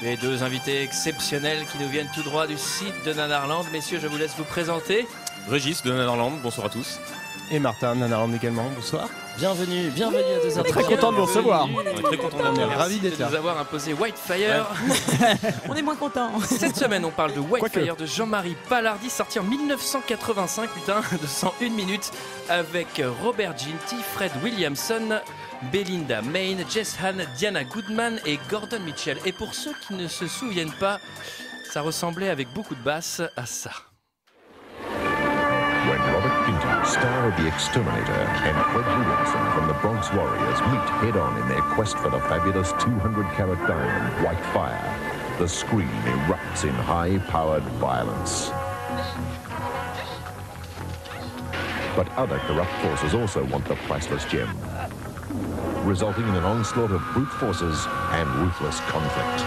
Les deux invités exceptionnels qui nous viennent tout droit du site de Nanarland. Messieurs, je vous laisse vous présenter. Régis de Nanarland, bonsour à tous. Et Martin de Nanarland également, bonsoir. Bienvenue à 2h. Très content de vous recevoir. On est très content d'en On est ravis d'être de là. nous avoir imposé Whitefire. On est moins contents. Cette semaine, on parle de Whitefire de Jean-Marie Palardi, sorti en 1985, de 101 minutes, avec Robert Ginty, Fred Williamson, Belinda Main, Jess Hahn, Diana Goodman et Gordon Mitchell. Et pour ceux qui ne se souviennent pas, ça ressemblait avec beaucoup de basses à ça. When Robert Ginty, star of The Exterminator, and Fred Williamson from the Bronx Warriors meet head-on in their quest for the fabulous 200-carat diamond, Whitefire, the screen erupts in high-powered violence. But other corrupt forces also want the priceless gem, resulting in an onslaught of brute forces and ruthless conflict.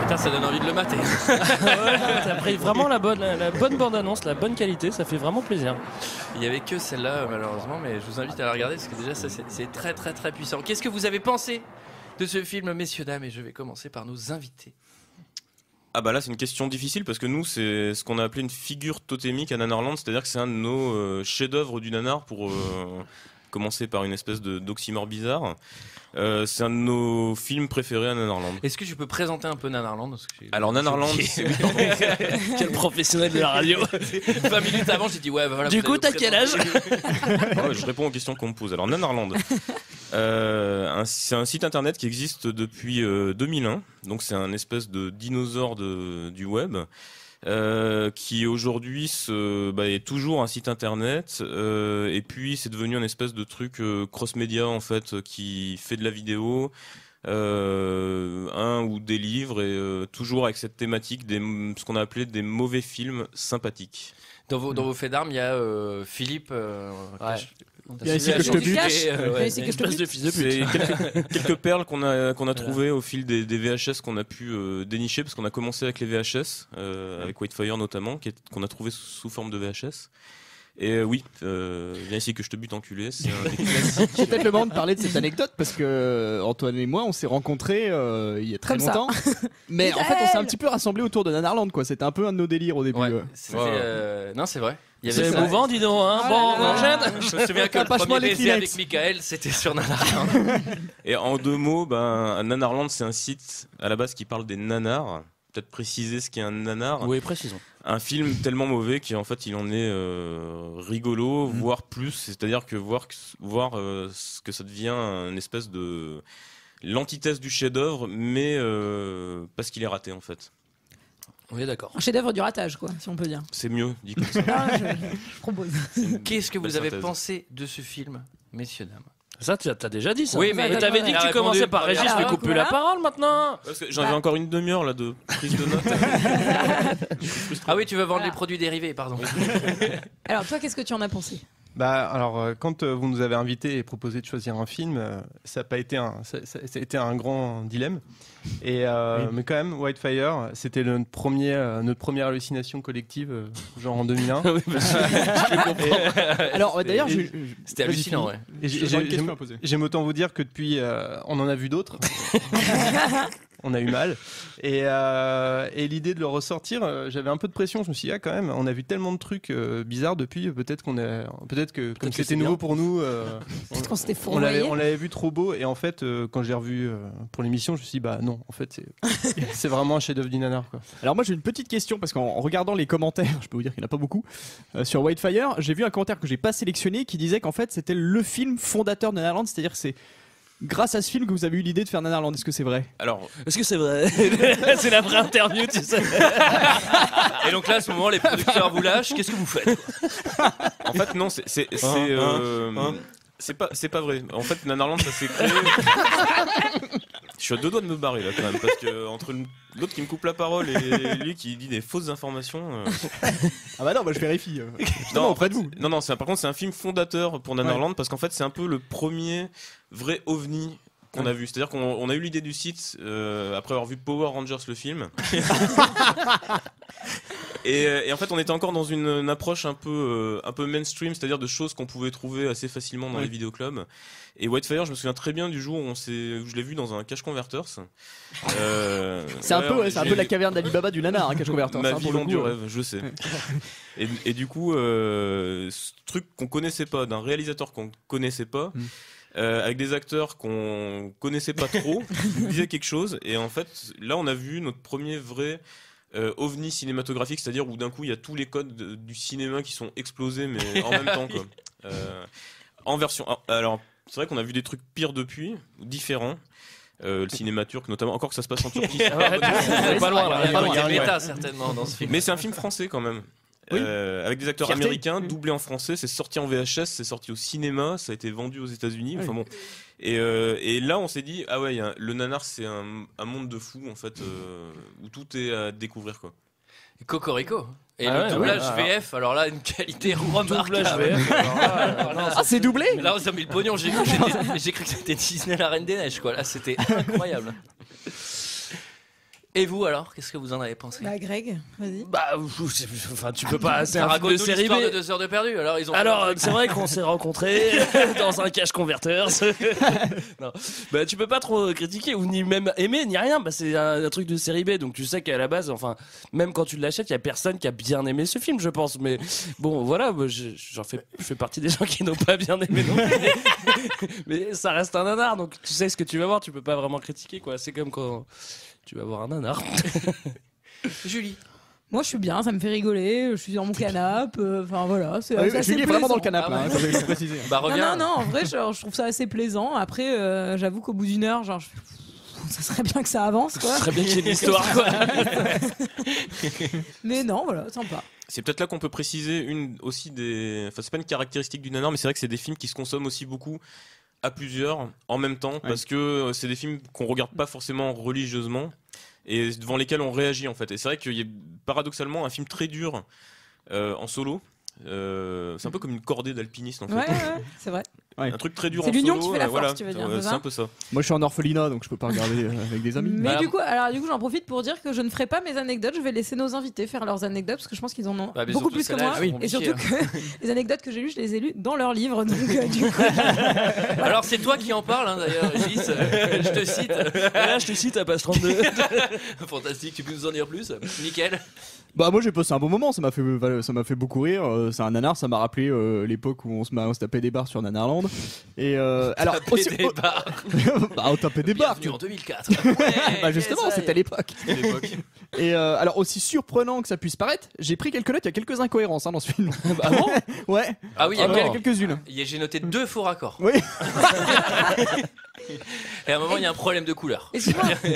Putain, ça donne envie de le mater. T'as pris vraiment la bonne bande-annonce, la bonne qualité, ça fait vraiment plaisir. Il n'y avait que celle-là, malheureusement, mais je vous invite à la regarder parce que déjà, ça, c'est très très très puissant. Qu'est-ce que vous avez pensé de ce film, messieurs, dames? Et je vais commencer par nos invités. Ah bah là c'est une question difficile parce que nous c'est ce qu'on a appelé une figure totémique à Nanarland, c'est-à-dire que c'est un de nos chefs-d'œuvre du nanar pour commencer par une espèce d'oxymore bizarre. C'est un de nos films préférés à Nanarland. Est-ce que je peux présenter un peu Nanarland? Alors Nanarland, Quel professionnel de la radio. 20 minutes avant, j'ai dit ouais, bah voilà. Du coup, t'as quel âge? ouais, je réponds aux questions qu'on me pose. Alors Nanarland, c'est un site internet qui existe depuis 2001, donc c'est un espèce de dinosaure du web. Qui aujourd'hui est toujours un site internet et puis c'est devenu un espèce de truc cross-média en fait qui fait de la vidéo, un ou des livres et toujours avec cette thématique ce qu'on a appelé des mauvais films sympathiques. Dans vos faits d'armes, il y a Philippe. Bien ici que je te bute. Ici que je te bute. De fils de C'est pute. quelques perles qu'on a trouvées au fil des VHS qu'on a pu dénicher parce qu'on a commencé avec les VHS avec Whitefire notamment qu'on a trouvé sous forme de VHS. Et oui, viens ici que je te bute enculé, c'est un des classiques. C'est peut-être le moment de parler de cette anecdote parce que Antoine et moi on s'est rencontrés il y a très Comme ça. longtemps. Mais en fait on s'est un petit peu rassemblés autour de Nanarland quoi. C'était un peu un de nos délires au début. Ouais, Ouais. non, c'est vrai. Il y avait C'est ça. émouvant, dis donc, hein. Bon, on enchaîne. Je me souviens que le Passe-moi premier les baiser Kleenex. avec Michael, c'était sur Nanarland. Et en deux mots, Nanarland c'est un site à la base qui parle des nanars. Peut-être préciser ce qu'est un nanar. Oui, précisons. Un film tellement mauvais qu'en fait il en est rigolo, voire plus. C'est-à-dire que voir ce que ça devient une espèce de l'antithèse du chef-d'œuvre, mais parce qu'il est raté en fait. Oui, d'accord. Un chef-d'œuvre du ratage, quoi, si on peut dire. C'est mieux dit comme ça. Ah, je propose. Qu'est-ce que vous Belle avez synthèse. pensé de ce film, messieurs, dames? Ça, tu as déjà dit ça. Oui, mais t'avais dit que elle a tu commençais répondu. par Régis, Alors, mais coupe plus voilà. la parole maintenant. Parce que j'en avais encore une demi-heure là de prise de notes. Ah oui, tu veux vendre Voilà. les produits dérivés, pardon. Alors, toi, qu'est-ce que tu en as pensé? Bah alors quand vous nous avez invités et proposé de choisir un film, ça a pas été ça a été un grand dilemme. Et mais quand même Whitefire, c'était notre première hallucination collective, genre en 2001. Oui, parce que Alors d'ailleurs, C'était hallucinant, ouais. Et j'aime autant vous dire que depuis, on en a vu d'autres. On a eu mal. Et l'idée de le ressortir, j'avais un peu de pression. Je me suis dit, quand même, on a vu tellement de trucs bizarres depuis. Peut-être que comme que c'était c'est nouveau bien. pour nous, Peut-être qu'on s'était on l'avait fourvoyé. vu trop beau. Et en fait, quand j'ai revu pour l'émission, je me suis dit, bah non, en fait, c'est vraiment un chef-d'œuvre du nanar, quoi. Alors moi, j'ai une petite question parce qu'en regardant les commentaires, je peux vous dire qu'il n'y en a pas beaucoup sur Whitefire. J'ai vu un commentaire que j'ai pas sélectionné qui disait qu'en fait, c'était le film fondateur de Nanarland, c'est-à-dire que c'est grâce à ce film que vous avez eu l'idée de faire Nanarland. Est-ce que c'est vrai? Alors, est-ce que c'est vrai? C'est la vraie interview, tu sais. Et donc là, à ce moment, les producteurs vous lâchent. Qu'est-ce que vous faites? en fait non, c'est pas vrai. En fait, Nanarland ça s'est créé. Je suis à deux doigts de me barrer là quand même parce que entre l'autre qui me coupe la parole et lui qui dit des fausses informations. Ah bah non, je vérifie. Non, auprès de vous. Non, par contre, c'est un film fondateur pour Nanarland parce qu'en fait, c'est un peu le premier vrai ovni qu'on a vu. C'est-à-dire qu'on a eu l'idée du site après avoir vu Power Rangers le film. Et en fait, on était encore dans une approche un peu mainstream, c'est-à-dire de choses qu'on pouvait trouver assez facilement dans les vidéoclubs. Et Whitefire, je me souviens très bien du jour où je l'ai vu dans un Cache Converters. C'est un peu la caverne d'Alibaba du nanar, Cache Converters. Ma vie vend du rêve, je sais. Et du coup, ce truc qu'on connaissait pas, d'un réalisateur qu'on connaissait pas, avec des acteurs qu'on connaissait pas trop, nous disait quelque chose. Et en fait, là, on a vu notre premier vrai ovni cinématographique, c'est-à-dire où d'un coup, il y a tous les codes du cinéma qui sont explosés, mais en même temps, quoi. En version. Alors, c'est vrai qu'on a vu des trucs pires depuis, différents. Le cinéma turc, notamment, encore que ça se passe en Turquie. Pas loin, là. Il y a un méta certainement dans ce film. Mais c'est un film français quand même. Avec des acteurs américains, doublés en français, c'est sorti en VHS, c'est sorti au cinéma, ça a été vendu aux États-Unis. Enfin bon. Et là, on s'est dit, ah ouais, le nanar, c'est un monde de fous en fait, où tout est à découvrir quoi. Cocorico. Et le doublage VF, alors là, une qualité remarquable. C'est doublé. Là, ils ont mis le pognon. J'ai cru que c'était Disney la Reine des Neiges, quoi. Là, c'était incroyable. Et vous alors, qu'est-ce que vous en avez pensé? Bah Greg, vas-y. Bah, enfin, tu peux pas. C'est un film de série B. De 2 heures de perdu. Alors, c'est vrai qu'on s'est rencontrés dans un Cache Converters. Non, bah tu peux pas trop critiquer ou ni même aimer ni rien. Bah c'est un truc de série B, donc tu sais qu'à la base, enfin, même quand tu l'achètes, il y a personne qui a bien aimé ce film, je pense. Mais bon, voilà, je fais partie des gens qui n'ont pas bien aimé non plus. Mais ça reste un nanar, donc tu sais ce que tu vas voir. Tu peux pas vraiment critiquer, quoi. C'est comme quand tu vas voir un nanar. Julie. Moi, je suis bien, ça me fait rigoler. Je suis dans mon canapé. Enfin voilà, c'est assez Julie est plaisant. vraiment dans le canapé, hein, faut le préciser. Bah reviens. Non, en vrai, je trouve ça assez plaisant. Après, j'avoue qu'au bout d'une heure, genre, ça serait bien que ça avance, quoi. Ça serait bien qu'il y ait une histoire, quoi. Mais non, voilà, sympa. C'est peut-être là qu'on peut préciser aussi enfin c'est pas une caractéristique du nanar, mais c'est vrai que c'est des films qui se consomment aussi beaucoup à plusieurs en même temps, parce que c'est des films qu'on regarde pas forcément religieusement et devant lesquels on réagit en fait. Et c'est vrai qu'il y a paradoxalement un film très dur en solo. C'est un peu comme une cordée d'alpinistes en fait. Ouais, c'est vrai. Un truc très dur en C'est solo. l'union qui fait la force, voilà, tu veux dire, c'est un peu ça. Moi, je suis en orphelinat, donc je peux pas regarder avec des amis. Mais du coup, j'en profite pour dire que je ne ferai pas mes anecdotes. Je vais laisser nos invités faire leurs anecdotes parce que je pense qu'ils en ont beaucoup plus que moi. Et surtout que les anecdotes que j'ai lues, je les ai lues dans leurs livres. Donc, du coup, Alors c'est toi qui en parles, hein, d'ailleurs, Gis. Je te cite. Là, je te cite à page 32. Fantastique, tu peux nous en dire plus? Nickel. Bah moi j'ai passé un bon moment, ça m'a fait beaucoup rire. C'est un nanar, ça m'a rappelé l'époque où on se tapait des barres sur Nanarland. Et alors aussi, Des bars. bah, on tapait des barres. Bienvenue en 2004. Bah justement, c'était à l'époque. Et alors aussi surprenant que ça puisse paraître, j'ai pris quelques notes, il y a quelques incohérences dans ce film. Ah bon? Ouais. Ah oui, il y a quelques-unes. J'ai noté 2 faux raccords. Oui. Et à un moment, il y a un problème de couleur.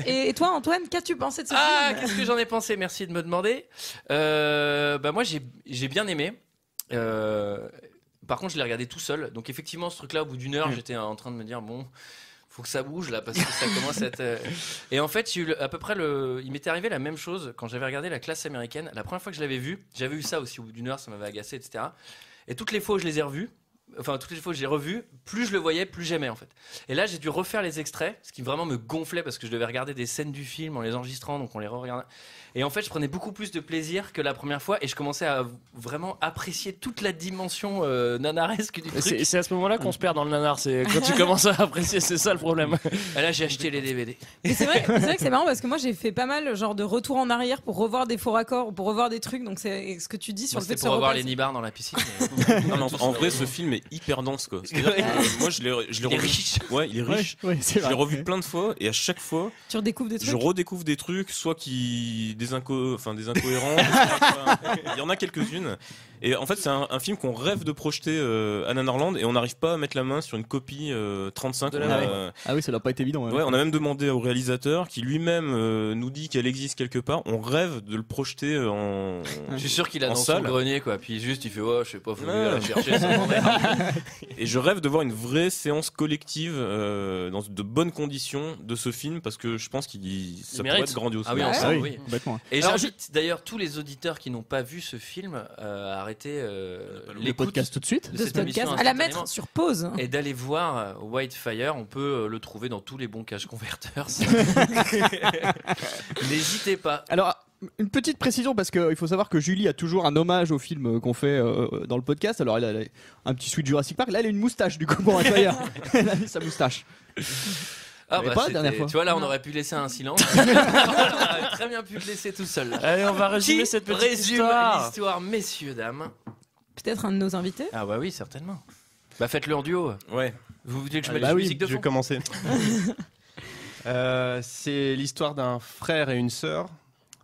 Et toi, Antoine, qu'as-tu pensé de ce Ah, film? qu'est-ce que j'en ai pensé? Merci de me demander. Bah moi, j'ai bien aimé. Par contre, je l'ai regardé tout seul. Donc effectivement, ce truc-là, au bout d'une heure, j'étais en train de me dire bon, faut que ça bouge là parce que ça commence à être. Et en fait, à peu près il m'était arrivé la même chose quand j'avais regardé La Classe américaine. La première fois que je l'avais vu, j'avais eu ça aussi au bout d'une heure, ça m'avait agacé, etc. Et toutes les fois où je les ai revus. Enfin, toutes les fois que j'ai revu, plus je le voyais, plus j'aimais en fait. Et là, j'ai dû refaire les extraits, ce qui vraiment me gonflait parce que je devais regarder des scènes du film en les enregistrant, donc on les re-regardait. Et en fait, je prenais beaucoup plus de plaisir que la première fois et je commençais à vraiment apprécier toute la dimension nanaresque du truc. C'est à ce moment-là qu'on se perd dans le nanar, c'est quand tu commences à apprécier, c'est ça le problème. Et là, j'ai acheté les DVD. Et c'est vrai que c'est marrant parce que moi j'ai fait pas mal genre de retour en arrière pour revoir des faux raccords ou pour revoir des trucs. Donc c'est ce que tu dis sur le fait de se pour revoir repasser. les nibards dans la piscine. Non, mais en vrai, ce film est hyper dense quoi. Moi, je l'ai revu. Riche. Ouais, il est riche. Ouais, Je l'ai revu plein de fois et à chaque fois, Tu redécouvres des trucs. je redécouvre des trucs, soit des incohérents. Il y en a quelques-unes. Et en fait, c'est un film qu'on rêve de projeter à Nanarland et on n'arrive pas à mettre la main sur une copie 35. Ah oui, ça n'a pas été évident. Ouais, on a même demandé au réalisateur qui lui-même nous dit qu'elle existe quelque part. On rêve de le projeter en. Je suis sûr qu'il a en dans son salle. grenier quoi. Puis juste il fait je sais pas, faut Ouais. la chercher. Ça m'emmerde. Et je rêve de voir une vraie séance collective dans de bonnes conditions de ce film parce que je pense ça pourrait mérite. être grandiose. Ah oui, Ah ensemble, oui, oui. complètement. Et Alors, j'invite d'ailleurs tous les auditeurs qui n'ont pas vu ce film à arrêter Les l'écoute podcasts tout de suite. de cette ce podcast émission à la instantanément. mettre sur pause. et d'aller voir Whitefire. On peut le trouver dans tous les bons cache converters. N'hésitez pas. Alors, une petite précision parce qu'il faut savoir que Julie a toujours un hommage au film qu'on fait dans le podcast. Alors elle a un petit suite Jurassic Park. Là elle a une moustache du coup pour intérieur. Elle a mis sa moustache. Ah bah pas la dernière fois. Tu vois là on aurait pu laisser un silence. On aurait très bien pu le laisser tout seul. Allez on va résumer cette petite histoire. L'histoire, messieurs dames. Peut-être un de nos invités. Ah bah oui certainement. Bah faites-le en duo. Ouais. Vous voulez que je mette la musique de fond ? Je vais commencer. C'est l'histoire d'un frère et une sœur.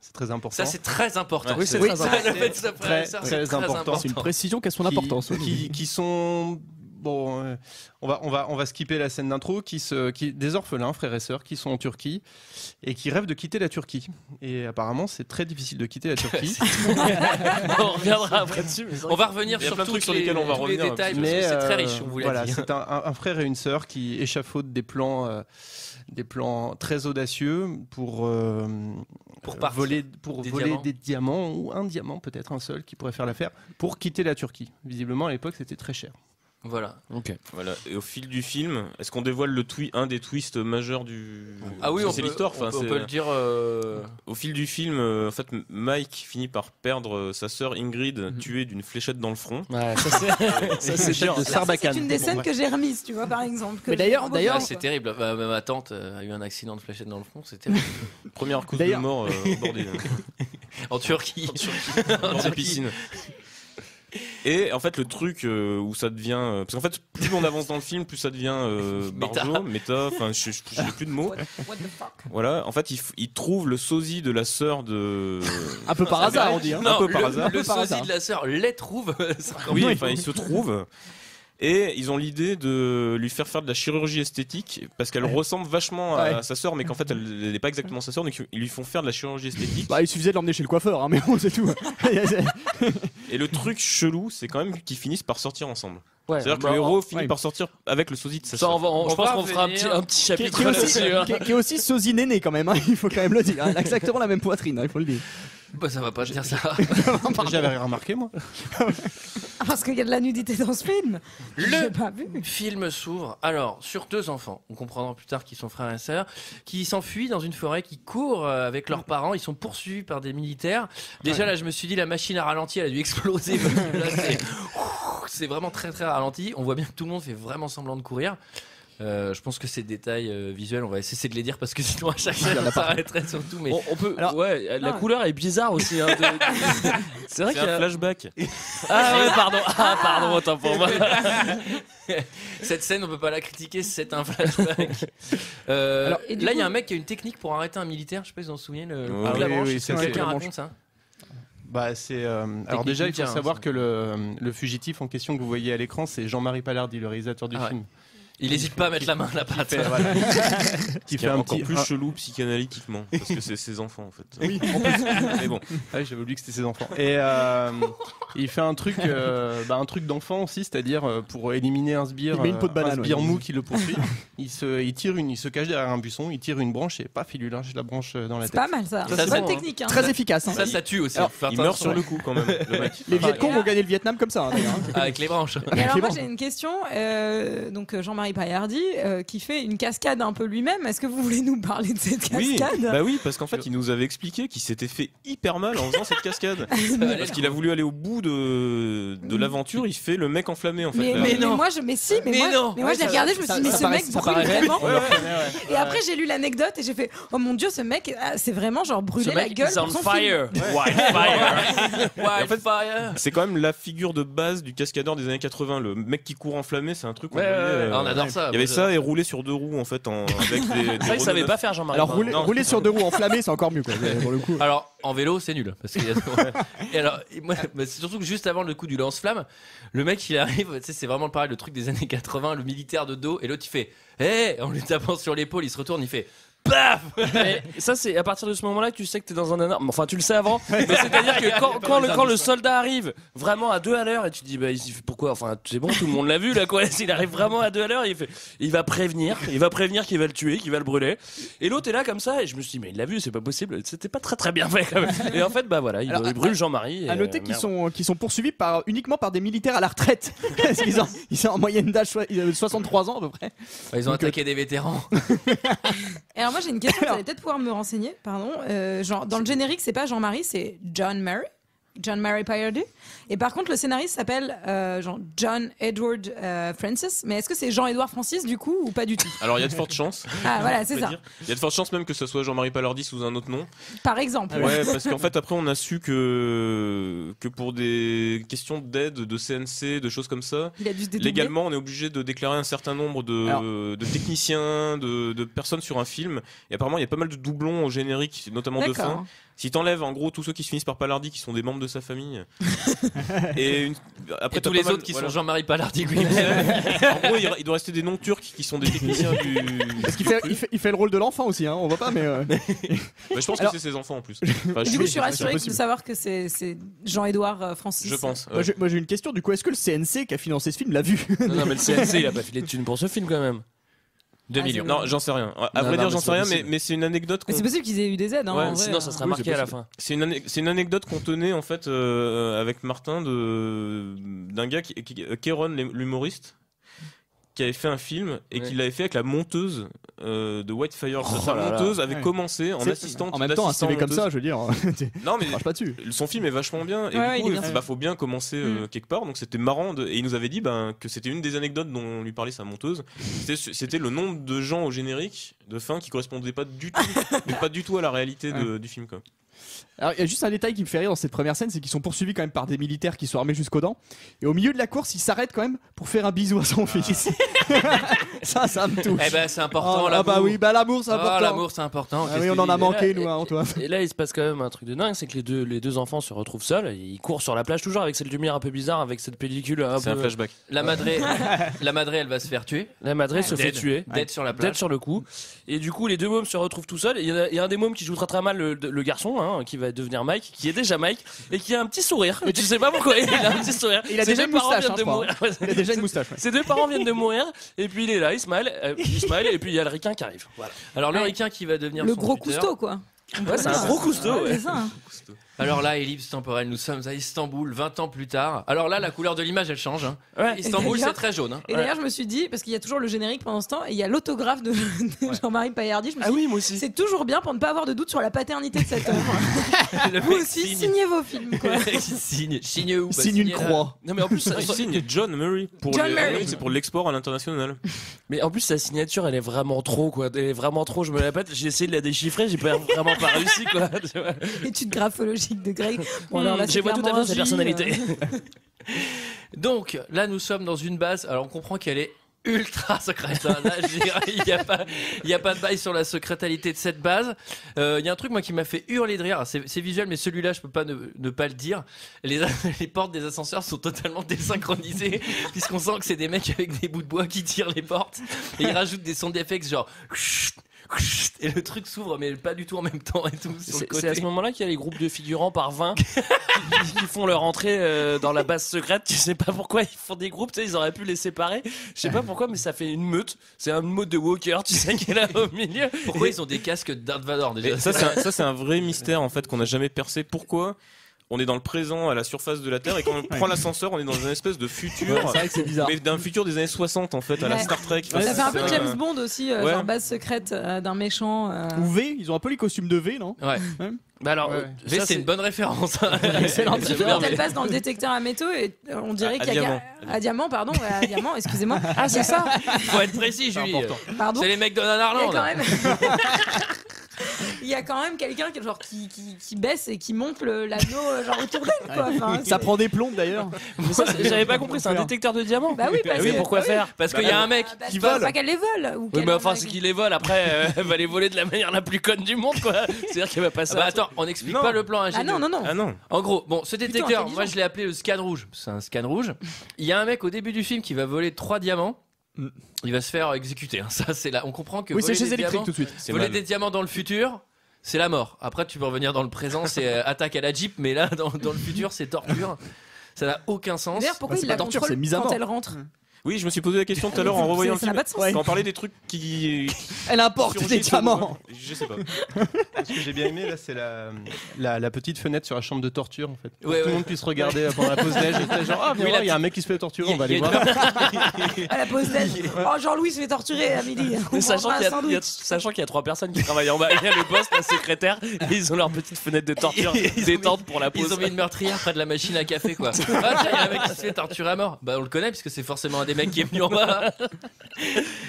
C'est très important. Ça c'est très important. Oui, c'est très important. Le fait de se frère et sœur, c'est très important. C'est une précision qui a son importance. Qui sont bon, on va skipper la scène d'intro. Des orphelins, frères et sœurs, qui sont en Turquie et qui rêvent de quitter la Turquie. Et apparemment, c'est très difficile de quitter la Turquie. On reviendra après dessus. On va revenir sur tous les détails parce que c'est très riche. On vous l'a dit. C'est un frère et une sœur qui échafaudent des plans très audacieux pour voler des diamants ou un diamant, peut-être un seul qui pourrait faire l'affaire, pour quitter la Turquie. Visiblement, à l'époque, c'était très cher. Voilà. Ok. Voilà. Et au fil du film, est-ce qu'on dévoile un des twists majeurs du Ah oui, c'est l'histoire. On peut le dire. Au fil du film, en fait, Mike finit par perdre sa sœur Ingrid, tuée d'une fléchette dans le front. Ouais, ça c'est dur. De Sarbacane. C'est une des scènes que j'ai remises, tu vois, par exemple. Mais d'ailleurs, c'est terrible. Ma tante a eu un accident de fléchette dans le front, c'est terrible. Première cause de mort au bord des... En Turquie. Dans des piscines. Et en fait le truc où ça devient parce qu'en fait plus on avance dans le film plus ça devient barjo, méta, enfin je n'ai plus de mots. What the fuck. Voilà, en fait il trouve le sosie de la sœur de un peu par hasard on dit hein. Non, un peu par hasard. Le sosie de la sœur les trouve. Oui, enfin il se trouve. Et ils ont l'idée de lui faire de la chirurgie esthétique parce qu'elle ressemble vachement à sa sœur, mais qu'en fait elle n'est pas exactement sa sœur, donc ils lui font faire de la chirurgie esthétique. Bah, il suffisait de l'emmener chez le coiffeur, hein, mais bon, c'est tout. Et le truc chelou, c'est quand même qu'ils finissent par sortir ensemble. Ouais, c'est-à-dire que le héros finit par sortir avec le sosie de sa sœur. Je pense qu'on fera un petit chapitre là-dessus. Qui est aussi sosie néné quand même, hein, il faut quand même le dire. Elle a exactement la même poitrine, hein, il faut le dire. Bah ça va pas dire ça. J'avais rien remarqué moi. Parce qu'il y a de la nudité dans ce film. Le film s'ouvre alors sur deux enfants. On comprendra plus tard qu'ils sont frères et sœurs, qui s'enfuient dans une forêt, qui courent avec leurs parents. Ils sont poursuivis par des militaires. Déjà là, je me suis dit la machine à ralenti, elle a dû exploser. Là, c'est vraiment très très ralenti. On voit bien que tout le monde fait vraiment semblant de courir. Je pense que ces détails visuels, on va essayer de les dire parce que sinon à chaque fois on s'arrêterait surtout. Mais on peut. Alors, ouais, la couleur est bizarre aussi. Hein, c'est vrai qu'il y a un flashback. Ah ouais, pardon, autant pour moi. Cette scène, on peut pas la critiquer, c'est un flashback. Là, il y a un mec qui a une technique pour arrêter un militaire. Je sais pas si vous en souvenez. Quelqu'un raconte ça. Bah c'est alors déjà il faut savoir que le fugitif en question que vous voyez à l'écran, c'est Jean-Marie Palardi, le réalisateur du film. Il n'hésite pas à mettre la main à la pâte. Qui fait un petit plus chelou psychanalytiquement parce que c'est ses enfants en fait. Oui, en plus. Mais bon, j'avais oublié que c'était ses enfants. Et il fait un truc d'enfant aussi, c'est-à-dire pour éliminer un sbire, il met une peau de banane, un sbire mou qui le poursuit. il se cache derrière un buisson, il tire une branche et paf, il lui lâche la branche dans la tête. C'est pas mal ça. C'est bonne technique. Hein. Très efficace. Hein. Ça tue aussi. Alors, il meurt sur le coup quand même. Le mec. Les Vietcong ont gagné le Vietnam comme ça. Hein, avec les branches. Et alors moi j'ai une question. Donc Jean-Marie Paillardi qui fait une cascade un peu lui-même. Est-ce que vous voulez nous parler de cette cascade ? Oui, parce qu'en fait il nous avait expliqué qu'il s'était fait hyper mal en faisant cette cascade. Parce qu'il a voulu aller au bout de l'aventure, il fait le mec enflammé en fait. Mais moi je l'ai regardé, je me suis dit mais ce mec brûle vraiment. Et après j'ai lu l'anecdote et j'ai fait oh mon dieu ce mec c'est vraiment genre brûlé la gueule pour son film. Wildfire. C'est quand même la figure de base du cascadeur des années 80. Le mec qui court enflammé, c'est un truc. On adore ça. Il y avait ça et rouler sur deux roues en fait avec des. Ça il savait pas faire Jean-Marie. Alors rouler sur deux roues enflammées c'est encore mieux quoi. Pour le coup. Alors en vélo c'est nul parce et alors moi c'est surtout que juste avant le coup du lance-flamme, le mec il arrive, tu sais c'est vraiment pareil le truc des années 80, le militaire de dos et l'autre il fait en lui tapant sur l'épaule, il se retourne, il fait paf. Mais ça c'est à partir de ce moment-là que tu sais que t'es dans un nanar. Enfin tu le sais avant, mais c'est-à-dire que quand le soldat arrive vraiment à 2 à l'heure et tu te dis bah il fait pourquoi, enfin c'est bon tout le monde l'a vu là quoi, s'il arrive vraiment à 2 à l'heure il va prévenir qu'il va le tuer, qu'il va le brûler, et l'autre est là comme ça et je me suis dit mais il l'a vu, c'est pas possible, c'était pas très bien fait quand même. Et en fait bah voilà il brûle Jean-Marie. À noter qu'ils sont poursuivis uniquement par des militaires à la retraite. Ils sont en moyenne d'âge 63 ans à peu près. Ils ont attaqué des vétérans. Alors Alors moi j'ai une question, vous allez peut-être pouvoir me renseigner, pardon. Genre, dans le générique, c'est pas Jean-Marie, c'est John Murray Paillardy. Et par contre, le scénariste s'appelle John Edward Francis. Mais est-ce que c'est Jean-Edouard Francis du coup ou pas du tout? Alors il y a de fortes chances. Ah voilà, c'est ça. Il y a de fortes chances même que ce soit Jean-Marie Paillardy sous un autre nom. Par exemple. Ouais, parce qu'en fait après on a su que pour des questions d'aide, de CNC, de choses comme ça, il a dû se dédoubler. légalement on est obligé de déclarer un certain nombre de techniciens, de personnes sur un film. Et apparemment il y a pas mal de doublons au générique, notamment de fin. Si t'enlèves en gros tous ceux qui se finissent par Paillardy, qui sont des membres de sa famille, après tous les autres qui sont Jean-Marie Paillardy. En gros, il doit rester des noms turcs qui sont des techniciens du. Parce qu'il fait le rôle de l'enfant aussi, hein, on voit pas, mais. Je pense que c'est ses enfants en plus. Enfin, du coup, je suis rassuré de savoir que c'est Jean-Edouard Francis. Je pense. Moi, j'ai une question. Du coup, est-ce que le CNC qui a financé ce film l'a vu? Non, mais le CNC, il a pas filé de thunes pour ce film quand même. 2 millions. Non, j'en sais rien. À vrai dire, j'en sais rien, mais c'est une anecdote. Mais c'est possible qu'ils aient eu des aides. Hein, ouais, sinon, ça sera marqué à la fin. C'est une anecdote qu'on tenait en fait avec Martin d'un gars Kéron, l'humoriste, qui avait fait un film et qui l'avait fait avec la monteuse de Whitefire. Sa monteuse avait commencé en assistante. En même temps, un CV comme ça, je veux dire. Non, mais marche pas dessus. Son film est vachement bien. Et du coup, faut bien commencer quelque part. Donc c'était marrant. Et il nous avait dit que c'était une des anecdotes dont on lui parlait sa monteuse. C'était le nombre de gens au générique de fin qui correspondait pas du tout, mais pas du tout à la réalité du film, quoi. Alors il y a juste un détail qui me fait rire dans cette première scène, c'est qu'ils sont poursuivis quand même par des militaires qui sont armés jusqu'aux dents. Et au milieu de la course, ils s'arrêtent quand même pour faire un bisou à son fils. ça me touche. Eh ben c'est important. Ah bah oui, l'amour c'est important. L'amour c'est important. Ah oui, on en a manqué nous, Antoine. Et là, il se passe quand même un truc de dingue, c'est que les deux enfants se retrouvent seuls. Ils courent sur la plage toujours avec cette lumière un peu bizarre, avec cette pellicule. C'est un flashback. La madré, elle va se faire tuer. La madré se fait tuer. Dead sur la plage. Dead sur le coup. Et du coup, les deux mômes se retrouvent tout seuls. Il y a un des mômes qui joue très mal le garçon, qui va devenir Mike, qui est déjà Mike, et qui a un petit sourire. Mais tu sais pas pourquoi il a un petit sourire. Il a déjà une moustache. Il a déjà une moustache. Ses deux parents viennent de mourir, et puis il est là, il smile, et puis il y a le ricain qui arrive. Voilà. Alors le ricain qui va devenir le son gros tuteur. cousteau, quoi. Ouais, c'est un gros cousteau. Ouais, ça, hein. Alors là, ellipse temporelle, nous sommes à Istanbul, 20 ans plus tard. Alors là, la couleur de l'image, elle change. Hein. Ouais. Istanbul, c'est très jaune. Hein. Et d'ailleurs, je me suis dit, parce qu'il y a toujours le générique pendant ce temps, et il y a l'autographe de Jean-Marie Paillardy, je me suis dit, moi aussi. c'est toujours bien pour ne pas avoir de doute sur la paternité de cette œuvre. Vous aussi, signez vos films. Quoi. Signe où Signe une croix. Non, mais en plus, il signe John Murray. C'est pour l'export à l'international. Mais en plus, sa signature, elle est vraiment trop, quoi. Elle est vraiment trop, je me la pète. J'ai essayé de la déchiffrer, j'ai vraiment pas réussi, quoi. Étude graphologique de Greg. Bon, alors là, je vois tout à fait sa personnalité. Donc là, nous sommes dans une base. Alors on comprend qu'elle est ultra secrète. Hein. Là, il n'y a pas de bail sur la secrétalité de cette base. Il y a un truc moi qui m'a fait hurler de rire. C'est visuel, mais celui-là, je peux pas ne pas le dire. Les portes des ascenseurs sont totalement désynchronisées puisqu'on sent que c'est des mecs avec des bouts de bois qui tirent les portes et ils rajoutent des sound effects genre. Et le truc s'ouvre mais pas du tout en même temps et tout sur le côté. C'est à ce moment-là qu'il y a les groupes de figurants par 20 qui font leur entrée dans la base secrète. Tu sais pas pourquoi ils font des groupes, tu sais, ils auraient pu les séparer. Je sais pas pourquoi, mais ça fait une meute. C'est un mode de Walker, tu sais, qui est là au milieu. Pourquoi ils ont des casques de Darth Vader déjà? Ça c'est un vrai mystère en fait qu'on n'a jamais percé. Pourquoi on est dans le présent à la surface de la Terre et quand on prend l'ascenseur on est dans une espèce de futur, c'est vrai que c'est bizarre. mais d'un futur des années 60 en fait à la Star Trek. Ça fait un peu James Bond aussi, genre base secrète d'un méchant. Ou V, ils ont un peu les costumes de V, non? Ouais. Bah alors, V c'est une bonne référence. Excellente. Elle passe dans le détecteur à métaux et on dirait qu'il y a à diamant, pardon, à diamant, excusez-moi. Ah c'est ça. Faut être précis, Julie. Pardon. C'est les mecs de Nanarland. Il y a quand même quelqu'un qui baisse et qui monte l'anneau genre autour d'elle, quoi. Enfin, ça prend des plombes d'ailleurs. Mais ça, j'avais pas compris, c'est un détecteur de diamants. Bah oui, pourquoi faire? Parce qu'il y a un mec qui vole. Pas qu'elle les vole. Oui, mais enfin, c'est qu'il les vole. Après, elle va les voler de la manière la plus conne du monde, quoi. C'est-à-dire qu'elle va passer. Bah attends, on n'explique pas le plan ingénieux. Ah non. En gros, bon, ce détecteur, moi je l'ai appelé le scan rouge. C'est un scan rouge. Il y a un mec au début du film qui va voler 3 diamants. Il va se faire exécuter. Ça, c'est là. On comprend que. Oui, c'est chez Electric tout de suite. Voler des diamants dans le futur. C'est la mort. Après, tu peux revenir dans le présent, c'est attaque à la Jeep, mais là, dans le futur, c'est torture. Ça n'a aucun sens. D'ailleurs, pourquoi il la contrôle quand elle rentre? Oui, je me suis posé la question tout à l'heure en revoyant le Ça n'a film. pas de sens. Quand on parlait des trucs qui. Elle importe surgissent des au diamants. moment. Je sais pas. Ce que j'ai bien aimé là, c'est la petite fenêtre sur la chambre de torture en fait. Pour Ouais, que tout le ouais. monde puisse regarder pendant la pause déj. J'étais genre ah viens Oui, voir, la il y a un mec qui se fait torturer, on va Il y aller a voir. À la pause déj. Oh, Jean-Louis se fait torturer à midi. On Sachant prendra qu'il y, un sandwich. sachant qu'il y a 3 personnes qui travaillent en bas, il y a le boss, la secrétaire, et ils ont leur petite fenêtre de torture détente pour la pause. Ils ont mis une meurtrière près de la machine à café, quoi. Ah, tiens, il y a un mec qui se fait torturer à mort. Bah, on le connaît, puisque c'est forcément un des mecs qui est venu en bas.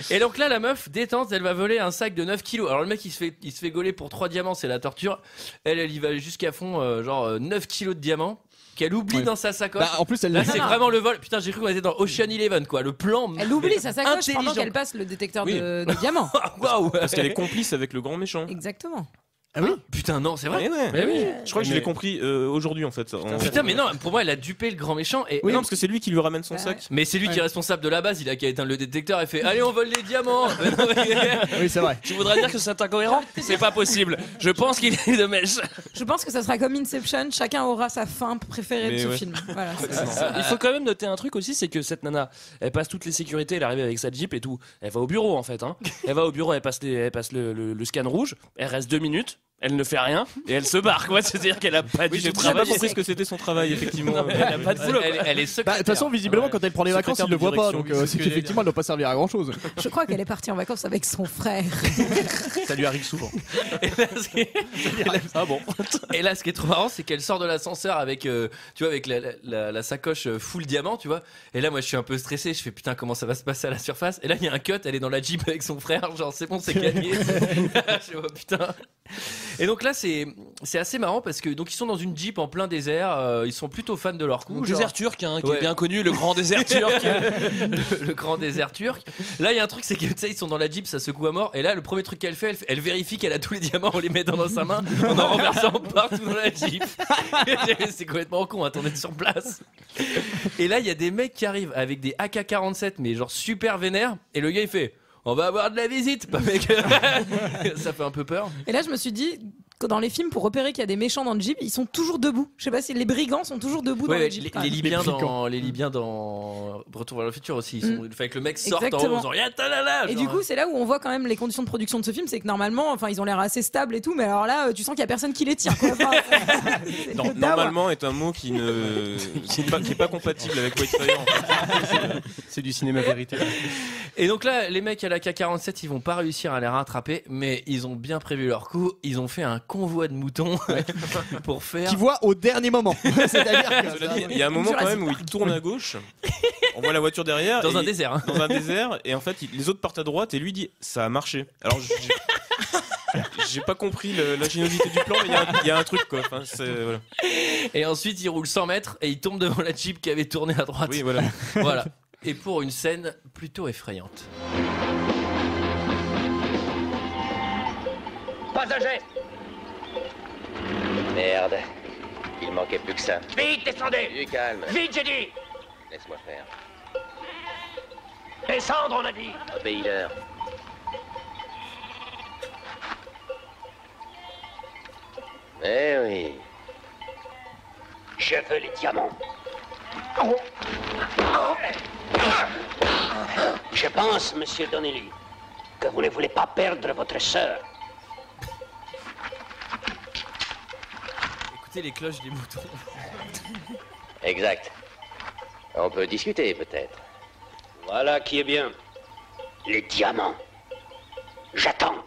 Et donc là, la meuf, détente, elle va voler un sac de 9 kilos. Alors le mec, il se fait gauler pour 3 diamants, c'est la torture. Elle y va jusqu'à fond, genre 9 kilos de diamants, qu'elle oublie dans sa sacoche. Bah, en plus elle Là, c'est vraiment le vol. Putain, j'ai cru qu'on était dans Ocean Eleven, quoi. Le plan. Elle oublie sa sacoche pendant Intelligent. qu'elle passe le détecteur Oui. de diamants. Waouh! Parce qu'elle est complice avec le grand méchant. Exactement. Ah oui. Putain, non, c'est vrai. Eh ouais. Mais oui. Je crois que je l'ai compris aujourd'hui en fait. Putain, mais non, pour moi, elle a dupé le grand méchant. Et Oui, non, parce que c'est lui qui lui ramène son Bah sac. mais c'est lui qui est responsable de la base. Il a qu'à éteindre le détecteur et fait allez, on vole les diamants. Oui c'est vrai. Tu voudrais dire que c'est incohérent? C'est pas possible. Je pense qu'il est de mèche. Je pense que ça sera comme Inception. Chacun aura sa fin préférée de Mais ce ouais. film. Voilà. c'est- Il faut quand même noter un truc aussi, c'est que cette nana, elle passe toutes les sécurités, elle arrive avec sa Jeep et tout. Elle va au bureau en fait. Hein. Elle va au bureau, elle passe le scan rouge, elle reste 2 minutes. Elle ne fait rien et elle se barre, quoi. C'est-à-dire qu'elle a pas Oui, du j'ai tout pas travaillé. compris ce que c'était son travail, effectivement. Non, mais elle a pas de boulot. Elle est Bah, secrétaire. de toute façon, visiblement, quand elle prend les vacances, Secrétaire il le de voit pas. direction, Donc, oui, c'est ce c'est que j'allais qu'effectivement, elle doit pas servir à grand chose. Je crois qu'elle est partie en vacances avec son frère. Ça lui arrive souvent. Et là, ce qui est- Ah bon. Et là, ce qui est trop marrant, c'est qu'elle sort de l'ascenseur avec, tu vois, avec la sacoche full diamant, tu vois. Et là, moi, je suis un peu stressé. Je fais putain, comment ça va se passer à la surface? Et là, il y a un cut. Elle est dans la Jeep avec son frère. Genre, c'est bon, c'est gagné. Je fais, oh, putain. Et donc là, c'est assez marrant parce que donc ils sont dans une Jeep en plein désert. Ils sont plutôt fans de leur coup. Donc, genre- désert turc, hein, qui Ouais. est bien connu, le grand désert turc. le grand désert turc. Là, il y a un truc, c'est que tu sais, ils sont dans la Jeep, ça secoue à mort. Et là, le premier truc qu'elle fait, elle vérifie qu'elle a tous les diamants en les mettant dans sa main, en renversant partout dans la Jeep. C'est complètement con, attendez sur place. Et là, il y a des mecs qui arrivent avec des AK-47, mais genre super vénères. Et le gars, il fait on va avoir de la visite, pas mec. Ça fait un peu peur. Et là, je me suis dit que dans les films, pour repérer qu'il y a des méchants dans le Jeep, ils sont toujours debout. Je sais pas si les brigands sont toujours debout dans Ouais, le Jeep. les Libyens dans Retour vers le futur aussi. Ils sont, fait que le mec sort en haut Exactement. en disant yatalala. Et du coup, c'est là où on voit quand même les conditions de production de ce film, c'est que normalement, enfin, ils ont l'air assez stables et tout, mais alors là, tu sens qu'il y a personne qui les tient. Quoi. Enfin, c'est- Non, c'est- normalement est un mot qui est pas compatible avec Whitefire. En fait. C'est du cinéma vérité. Et donc là, les mecs à la K47, ils vont pas réussir à les rattraper, mais ils ont bien prévu leur coup. Ils ont fait un convoi de moutons pour faire. Qui voit au dernier moment. C'est-à-dire que. Cela dit, il y a un moment quand même où il tourne à gauche. On voit la voiture derrière. Dans et un désert. Hein. Dans un désert. Et en fait, les autres partent à droite et lui dit ça a marché. Alors j'ai pas compris l'ingéniosité du plan, mais il y a un truc quoi. Enfin, voilà. Et ensuite, ils roulent 100 mètres et ils tombent devant la Jeep qui avait tourné à droite. Oui, voilà. Voilà. Et pour une scène plutôt effrayante. Passagers! Merde. Il manquait plus que ça. Vite, descendez! Du calme. Vite, j'ai dit! Laisse-moi faire. Descendre, on a dit! Obéis-leur. Eh oui. Je veux les diamants. Je pense, monsieur Donnelly, que vous ne voulez pas perdre votre sœur. Écoutez les cloches des moutons. Exact. On peut discuter, peut-être. Voilà qui est bien. Les diamants. J'attends.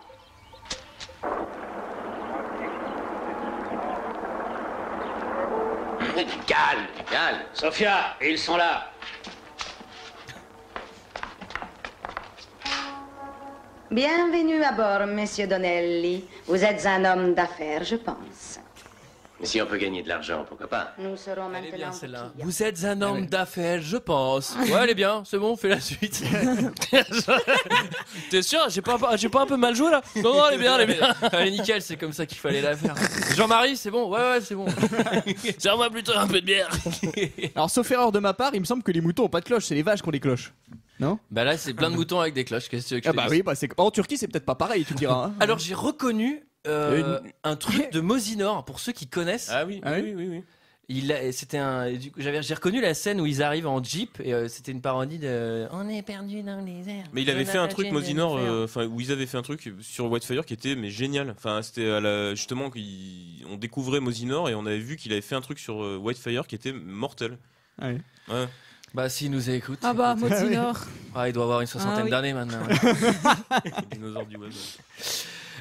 Calme, calme. Sophia, ils sont là. Bienvenue à bord, monsieur Donnelly. Vous êtes un homme d'affaires, je pense. Mais si on peut gagner de l'argent, pourquoi pas? Nous serons Elle est bien maintenant... celle-là. petits. Vous êtes un homme d'affaires, je pense. Ouais, elle est bien, c'est bon, fais la suite. T'es sûr? J'ai pas un peu mal joué là? Non, non, elle est bien, elle est bien. Allez, nickel, c'est comme ça qu'il fallait la faire. Jean-Marie, c'est bon? Ouais, c'est bon. Serre-moi plutôt un peu de bière. Alors, sauf erreur de ma part, il me semble que les moutons ont pas de cloche, c'est les vaches qui ont des cloches. Non? Bah là, c'est plein de moutons avec des cloches. Qu'est-ce que tu veux que je Ah te bah dise? oui, bah c'est en Turquie, c'est peut-être pas pareil, tu me diras. Hein. Alors, j'ai reconnu un truc de Mosinor, pour ceux qui connaissent. Ah oui, Ah oui. oui. J'ai reconnu la scène où ils arrivent en Jeep et c'était une parodie de On est perdu dans les airs. Mais il avait fait un truc Mosinor, où ils avaient fait un truc sur Whitefire qui était génial. Enfin, c'était justement qu'on découvrait Mosinor et on avait vu qu'il avait fait un truc sur Whitefire qui était mortel. Ouais. Ouais. Bah s'il nous écoute. Ah bah Mosinor. Il doit avoir une soixantaine d'années maintenant. Dinosaure du web.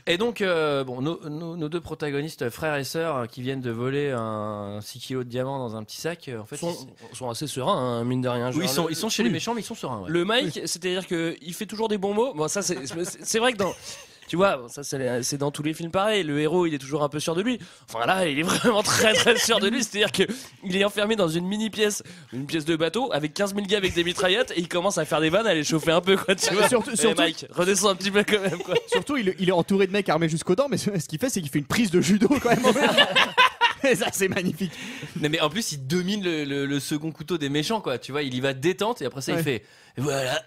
Et donc, nos deux protagonistes, frères et sœurs, qui viennent de voler un 6 kilos de diamants dans un petit sac, en fait, sont assez sereins, hein, mine de rien. Oui, ils sont chez les méchants, mais ils sont sereins. Ouais. Le Mike, c'est-à-dire qu'il fait toujours des bons mots. Bon, ça, c'est vrai que dans. Tu vois, ça c'est dans tous les films pareil. Le héros, il est toujours un peu sûr de lui. Enfin là, il est vraiment très très sûr de lui. C'est-à-dire que il est enfermé dans une mini pièce, de bateau, avec 15 000 gars avec des mitraillettes, et il commence à faire des vannes, à les chauffer un peu, quoi. Tu vois. Surtout, Mike, redescends un petit peu quand même, quoi. Surtout, il est entouré de mecs armés jusqu'aux dents, mais ce qu'il fait, c'est qu'il fait une prise de judo quand même. Et ça, c'est magnifique. Mais en plus, il domine le second couteau des méchants, quoi. Tu vois, il y va détente, et après ça, il fait voilà.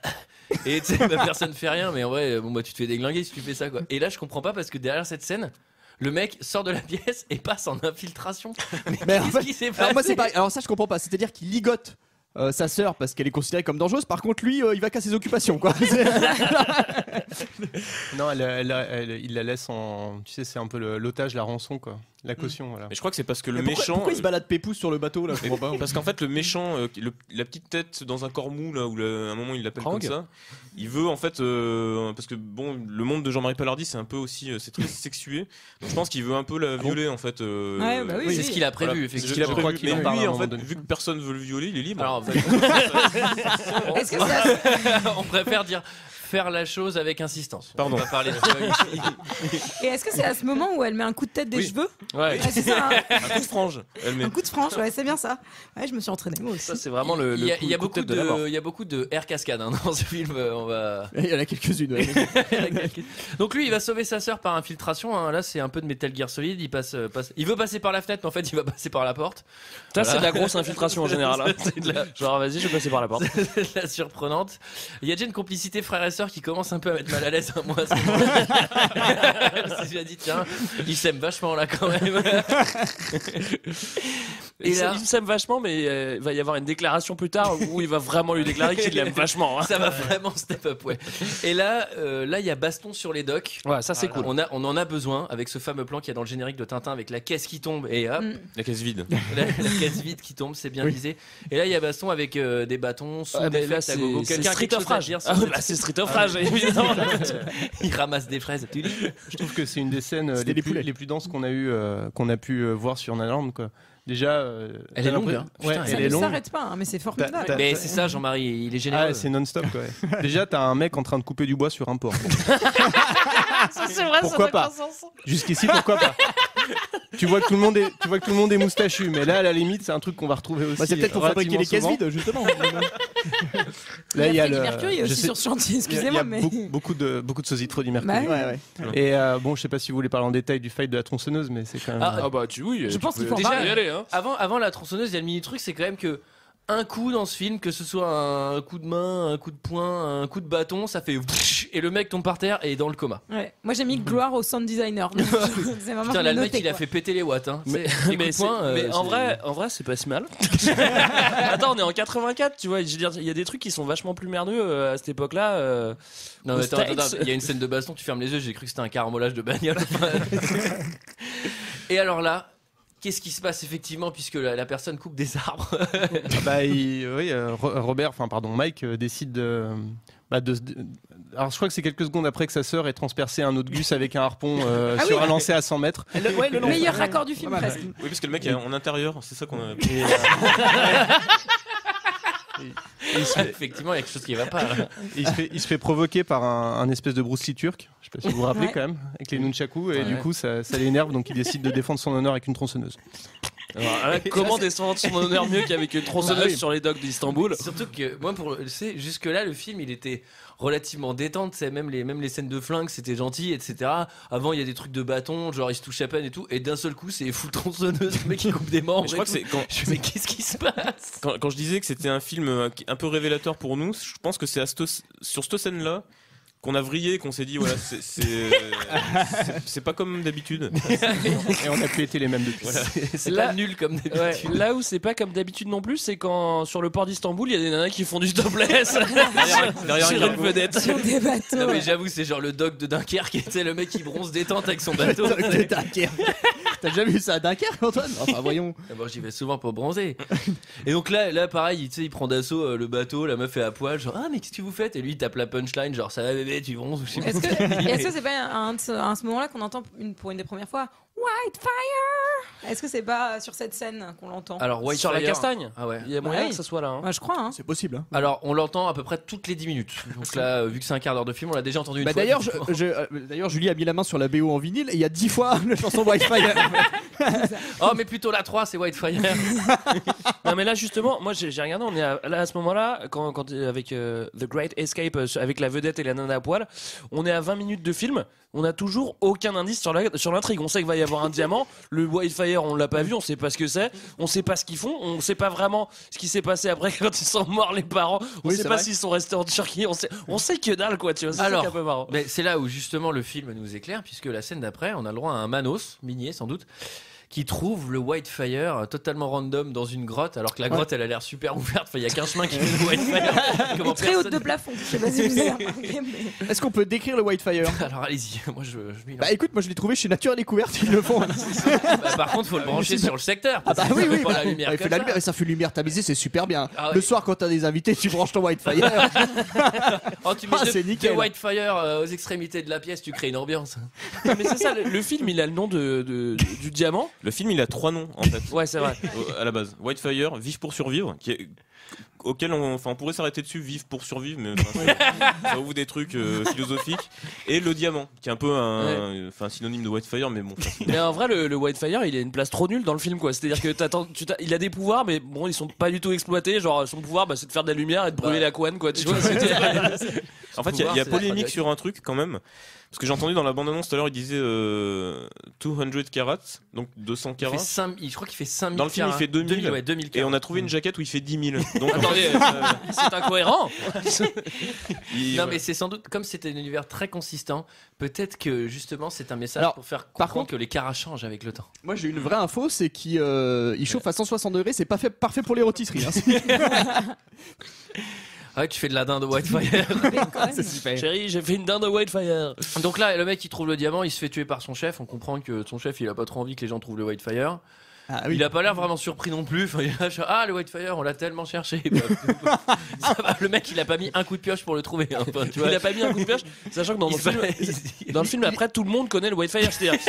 Et tu sais, personne fait rien, mais en vrai, tu te fais déglinguer si tu fais ça, quoi. Et là, je comprends pas parce que derrière cette scène, le mec sort de la pièce et passe en infiltration. Mais qu'est-ce qui s'est passé ? Alors moi, c'est pareil. Alors ça, je comprends pas. C'est-à-dire qu'il ligote sa sœur parce qu'elle est considérée comme dangereuse. Par contre, lui, il va qu'à ses occupations, quoi. Non, il la laisse en. Tu sais, c'est un peu l'otage, la rançon, quoi. La caution, voilà. Mais je crois que c'est parce que le pourquoi, méchant. Pourquoi il se balade pépouze sur le bateau là, je comprends pas. Parce qu'en fait, le méchant, la petite tête dans un corps mou, là, où à un moment il l'appelle comme ça, il veut en fait. Parce que bon, le monde de Jean-Marie Palardi, c'est un peu aussi. C'est très sexué. Donc je pense qu'il veut un peu la violer, en fait. Ouais, bah oui, c'est ce qu'il a prévu, Voilà, effectivement. c'est ce qu'il a prévu. qu'il en Mais parle lui, à un en fait, moment donné. vu que personne veut le violer, il est libre. Alors, Est-ce que c'est on préfère dire faire la chose avec insistance. Pardon. On va parler de ça ici. Et est-ce que c'est à ce moment où elle met un coup de tête des cheveux ? Ouais. Ah, c'est ça, hein. Un coup de frange. Un coup de frange, ouais, c'est bien ça. Ouais, je me suis entraînée moi aussi. Ça, c'est vraiment le Il y a coup de tête de la mort. il y a beaucoup de air cascade dans ce film. Il y en a quelques-unes. Ouais. Donc lui, il va sauver sa sœur par infiltration. Hein. Là, c'est un peu de Metal Gear Solid. Il veut passer par la fenêtre, mais en fait, il va passer par la porte. Ça, c'est de la grosse infiltration en général. Hein. C'est de la... Genre, vas-y, je vais passer par la porte. C'est de la surprenante. Il y a déjà une complicité frère et sœur qui commence un peu à mettre mal à l'aise. Hein, moi, j'ai dit tiens, ils s'aiment vachement là quand même. Et là, il s'aime vachement, mais il va y avoir une déclaration plus tard où il va vraiment lui déclarer qu'il l'aime vachement. Hein. Ça va vraiment step up, ouais. Et là, il y a baston sur les docks. Ouais, ça c'est cool. On en a besoin avec ce fameux plan qu'il y a dans le générique de Tintin avec la caisse qui tombe et hop, La caisse vide. la caisse vide qui tombe, c'est bien visé. Et là, il y a baston avec des bâtons, sous des là, fêtes à gogo. Quelqu'un a Street quelque of chose à Rage. dire Ah, bah, c'est Street of Rage, évidemment. Il ramasse des fraises. Je trouve que c'est une des scènes les plus denses qu'on a pu voir sur Nanarland, quoi. Déjà, elle est longue, hein. Ouais, Putain, elle Ça est ne longue. s'arrête pas, hein, mais c'est formidable. Mais c'est ça, Jean-Marie, il est généreux. Ah, c'est non-stop, quoi. Ouais. Déjà, t'as un mec en train de couper du bois sur un port. Ça, c'est vrai, pourquoi ça pas Jusqu'ici, pourquoi pas tu vois que tout le monde est moustachu, mais là, à la limite, c'est un truc qu'on va retrouver aussi. Bah, c'est peut-être pour fabriquer les caisses vides, justement. Là, il y a Freddie Mercury aussi sur ce chantier, excusez-moi. Il y a mais... beaucoup de sosies de Freddie Mercury. Bah, ouais. Et bon, je sais pas si vous voulez parler en détail du fight de la tronçonneuse, mais c'est quand même. Ah bah oui. Je pense qu'il faut déjà y aller. Hein. Avant la tronçonneuse, il y a le mini truc, c'est quand même que un coup dans ce film, que ce soit un coup de main, un coup de poing, un coup de bâton, ça fait et le mec tombe par terre et est dans le coma. Ouais. Moi j'ai mis gloire au sound designer. C'est vraiment Putain, là le mec noté, il a quoi. fait péter les watts. Hein. Mais en vrai, c'est pas si mal. Attends, on est en 84, tu vois. Je veux dire, il y a des trucs qui sont vachement plus merdeux à cette époque-là. Non, mais attends, il y a une scène de baston, tu fermes les yeux, j'ai cru que c'était un carambolage de bagnole. Et alors là, qu'est-ce qui se passe effectivement puisque la personne coupe des arbres? Mike décide de. Alors je crois que c'est quelques secondes après que sa sœur ait transpercé un autre gus avec un harpon sur un lancer à 100 mètres. Le meilleur raccord du film presque. Oui, parce que le mec est en intérieur, c'est ça qu'on a. Effectivement, il y a quelque chose qui va pas. Là. Il se fait provoquer par un espèce de Bruce Lee turc. Je sais pas si vous vous rappelez quand même, avec les nunchakus, et du coup ça l'énerve, donc il décide de défendre son honneur avec une tronçonneuse. Alors, là, comment descendre son honneur mieux qu'avec une tronçonneuse sur les docks d'Istanbul? Surtout que moi, jusque là, le film, il était relativement détente. Même les scènes de flingue, c'était gentil, etc. Avant, il y a des trucs de bâton, genre il se touche à peine et tout, et d'un seul coup, c'est full tronçonneuse, le mec qui coupe des membres. Je crois que c'est quand. Mais qu'est-ce qui se passe? Quand je disais que c'était un film un peu révélateur pour nous, je pense que c'est sur cette scène-là qu'on a vrillé, qu'on s'est dit voilà, c'est pas comme d'habitude. Et on a plus été les mêmes depuis. Voilà. C'est pas nul comme d'habitude. Là où c'est pas comme d'habitude non plus, c'est quand sur le port d'Istanbul, il y a des nanas qui font du topless derrière sur une vedette. Sur des bateaux. Non mais j'avoue, c'est genre le doc de Dunkerque, était le mec qui bronze détente avec son bateau. T'as déjà vu ça à Dunkerque, Antoine? Enfin, voyons. Bon, j'y vais souvent pour bronzer. Et donc là pareil, tu sais, il prend d'assaut le bateau, la meuf est à poil, genre ah mais qu'est-ce que vous faites? Et lui il tape la punchline, genre ça va bébé, tu bronzes ou je sais pas. Est-ce que c'est pas à ce moment-là qu'on entend pour une des premières fois Whitefire? Est-ce que c'est pas sur cette scène qu'on l'entend? Alors Sur la Whitefire. castagne. Ah ouais. Il y a moyen que ça soit là. Hein. Bah, je crois. Hein. C'est possible. Hein. Alors on l'entend à peu près toutes les 10 minutes. Donc là, vu que c'est un quart d'heure de film, on l'a déjà entendu une fois. D'ailleurs, Julie a mis la main sur la BO en vinyle et il y a 10 fois la chanson Whitefire. Oh mais plutôt la 3, c'est Whitefire. Non mais là justement, moi j'ai regardé, on est là à ce moment-là, quand avec The Great Escape, avec la vedette et la nana à poil, on est à 20 minutes de film, on n'a toujours aucun indice sur l'intrigue. On sait qu'il va y avoir un diamant, le Whitefire on l'a pas vu, on sait pas ce que c'est, on sait pas ce qu'ils font, on sait pas vraiment ce qui s'est passé après quand ils sont morts les parents, on sait pas s'ils sont restés en Turquie, on sait que dalle quoi, tu vois. Alors, c'est un peu marrant. Mais c'est là où justement le film nous éclaire, puisque la scène d'après, on a le droit à un Manos, minier sans doute, qui trouve le Whitefire totalement random dans une grotte, alors que la grotte elle a l'air super ouverte, il y a qu'un chemin qui fait le Whitefire. Comment très haute de plafond, je sais pas si vous avez remarqué, mais... Est-ce qu'on peut décrire le Whitefire? Alors allez-y, moi je Bah écoute, moi je l'ai trouvé chez Nature et Découverte, ils le font. Par contre faut le brancher sur le secteur. Ah bah oui, pas la lumière. Il fait la lumière, et ça fait lumière tamisée, c'est super bien. Ah, le soir quand t'as des invités, tu branches ton Whitefire. Oh, tu mets c'est nickel. deux Whitefire aux extrémités de la pièce, tu crée une ambiance. Mais c'est ça, le film il a le nom du diamant. Le film il a 3 noms en fait. Ouais c'est vrai. À la base, Whitefire, Vivre pour survivre, auquel on pourrait s'arrêter dessus, Vivre pour survivre, mais ça ouvre des trucs philosophiques. Et le diamant, qui est un peu un synonyme de Whitefire, mais bon. Mais en vrai, le Whitefire, il a une place trop nulle dans le film, quoi. C'est-à-dire que il a des pouvoirs, mais bon, ils sont pas du tout exploités. Genre, son pouvoir, c'est de faire de la lumière et de brûler la couenne, quoi. Tu vois. En fait, il y a polémique sur un truc quand même. Parce que j'ai entendu dans la bande-annonce tout à l'heure, il disait 200 carats, donc 200 carats. Je crois qu'il fait 5000 Dans le film, il fait 2000. Ouais, 2000 et on a trouvé une jaquette où il fait 10 000. Donc, attendez, c'est incohérent. Non, mais c'est sans doute, comme c'était un univers très consistant, peut-être que justement c'est un message pour faire comprendre que les carats changent avec le temps. Moi j'ai une vraie info, c'est qu'il chauffe à 160 degrés, c'est pas parfait pour les rôtisseries. Ah ouais, tu fais de la dinde de Whitefire. C'est super. Chérie, j'ai fait une dinde de Whitefire. Donc là, le mec il trouve le diamant, il se fait tuer par son chef. On comprend que son chef il a pas trop envie que les gens trouvent le Whitefire. Ah, oui. Il a pas l'air vraiment surpris non plus. Enfin, il a genre, ah, le Whitefire, on l'a tellement cherché. Ça va, le mec, il a pas mis un coup de pioche pour le trouver. Hein, tu vois. Il a pas mis un coup de pioche, sachant que dans le film, après, tout le monde connaît le Whitefire. C'est-à-dire,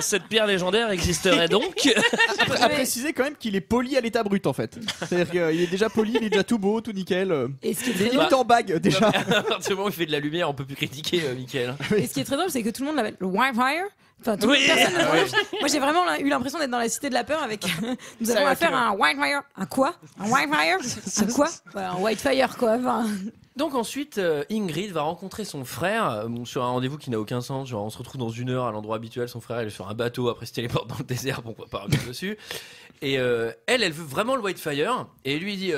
cette pierre légendaire existerait donc. À préciser quand même qu'il est poli à l'état brut en fait. C'est-à-dire qu'il est déjà poli, il est déjà tout beau, tout nickel. Et ce qui il est limite en bague déjà. À partir du moment où il fait de la lumière, on peut plus critiquer Michael. Et ce qui est très drôle, c'est que tout le monde l'appelle le Whitefire. Enfin, personne ne Moi j'ai vraiment eu l'impression d'être dans la cité de la peur avec nous avons affaire à un Whitefire. Un quoi? Un Whitefire? Un quoi? Un Whitefire quoi. Enfin... Donc ensuite, Ingrid va rencontrer son frère sur un rendez-vous qui n'a aucun sens. Genre on se retrouve dans 1 heure à l'endroit habituel. Son frère il est sur un bateau, après se téléporte dans le désert, bon, on va pas revenir dessus. Et elle veut vraiment le Whitefire. Et lui il dit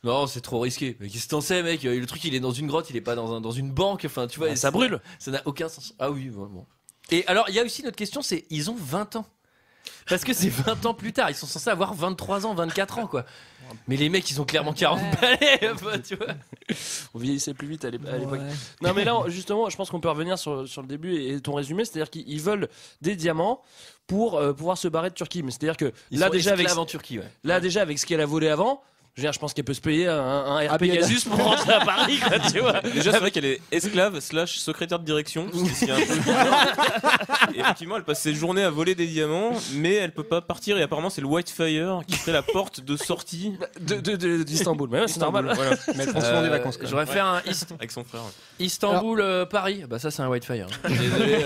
non, c'est trop risqué. Mais qu'est-ce que t'en sais, mec? Le truc il est dans une grotte, il est pas dans une banque. Enfin tu vois, ça brûle. Ça n'a aucun sens. Ah oui, bon. Et alors, il y a aussi une autre question, c'est ils ont 20 ans. Parce que c'est 20 ans plus tard, ils sont censés avoir 23 ans, 24 ans, quoi. Mais les mecs, ils ont clairement 40 balais, tu vois. On vieillissait plus vite à l'époque. Non, mais là, justement, je pense qu'on peut revenir sur le début et ton résumé, c'est-à-dire qu'ils veulent des diamants pour pouvoir se barrer de Turquie. Mais c'est-à-dire que là, déjà avec ce qu'elle a volé avant. Je pense qu'elle peut se payer un RP Pegasus pour rentrer à Paris, quoi, tu vois. Déjà, c'est vrai qu'elle est esclave / secrétaire de direction. Et effectivement, elle passe ses journées à voler des diamants, mais elle peut pas partir. Et apparemment, c'est le Whitefire qui serait la porte de sortie d'Istanbul. Mais ouais, c'est normal. Voilà. Mais elle prend souvent des vacances. J'aurais fait un avec son frère. Istanbul, Paris. Bah ça, c'est un Whitefire. Désolé.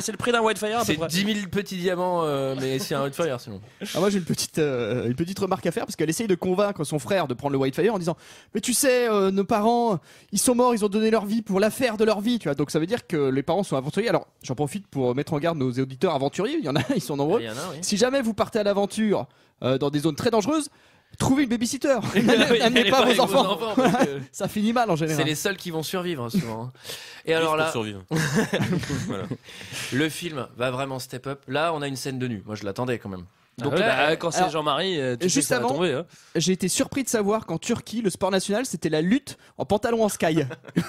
C'est le prix d'un Whitefire. C'est 10 000 petits diamants, mais c'est un Whitefire sinon. Moi, j'ai une petite remarque à faire parce qu'elle essaye de convaincre son frère de prendre le Whitefire en disant mais tu sais nos parents ils sont morts, ils ont donné leur vie pour l'affaire de leur vie, tu vois, donc ça veut dire que les parents sont aventuriers. Alors j'en profite pour mettre en garde nos auditeurs aventuriers, il y en a, ils sont nombreux. Si jamais vous partez à l'aventure dans des zones très dangereuses, Trouvez une babysitter. Oui, N'amenez pas vos enfants. parce que Ça finit mal en général. c'est les seuls qui vont survivre souvent. Et alors Juste là, pour survivre. Voilà. le film va vraiment step up. Là, on a une scène de nu. Moi, je l'attendais quand même. Donc Donc là, là, quand c'est alors, Jean-Marie, tu sais juste que ça va avant- tomber. Hein. J'ai été surpris de savoir qu'en Turquie, le sport national, c'était la lutte en pantalon en sky.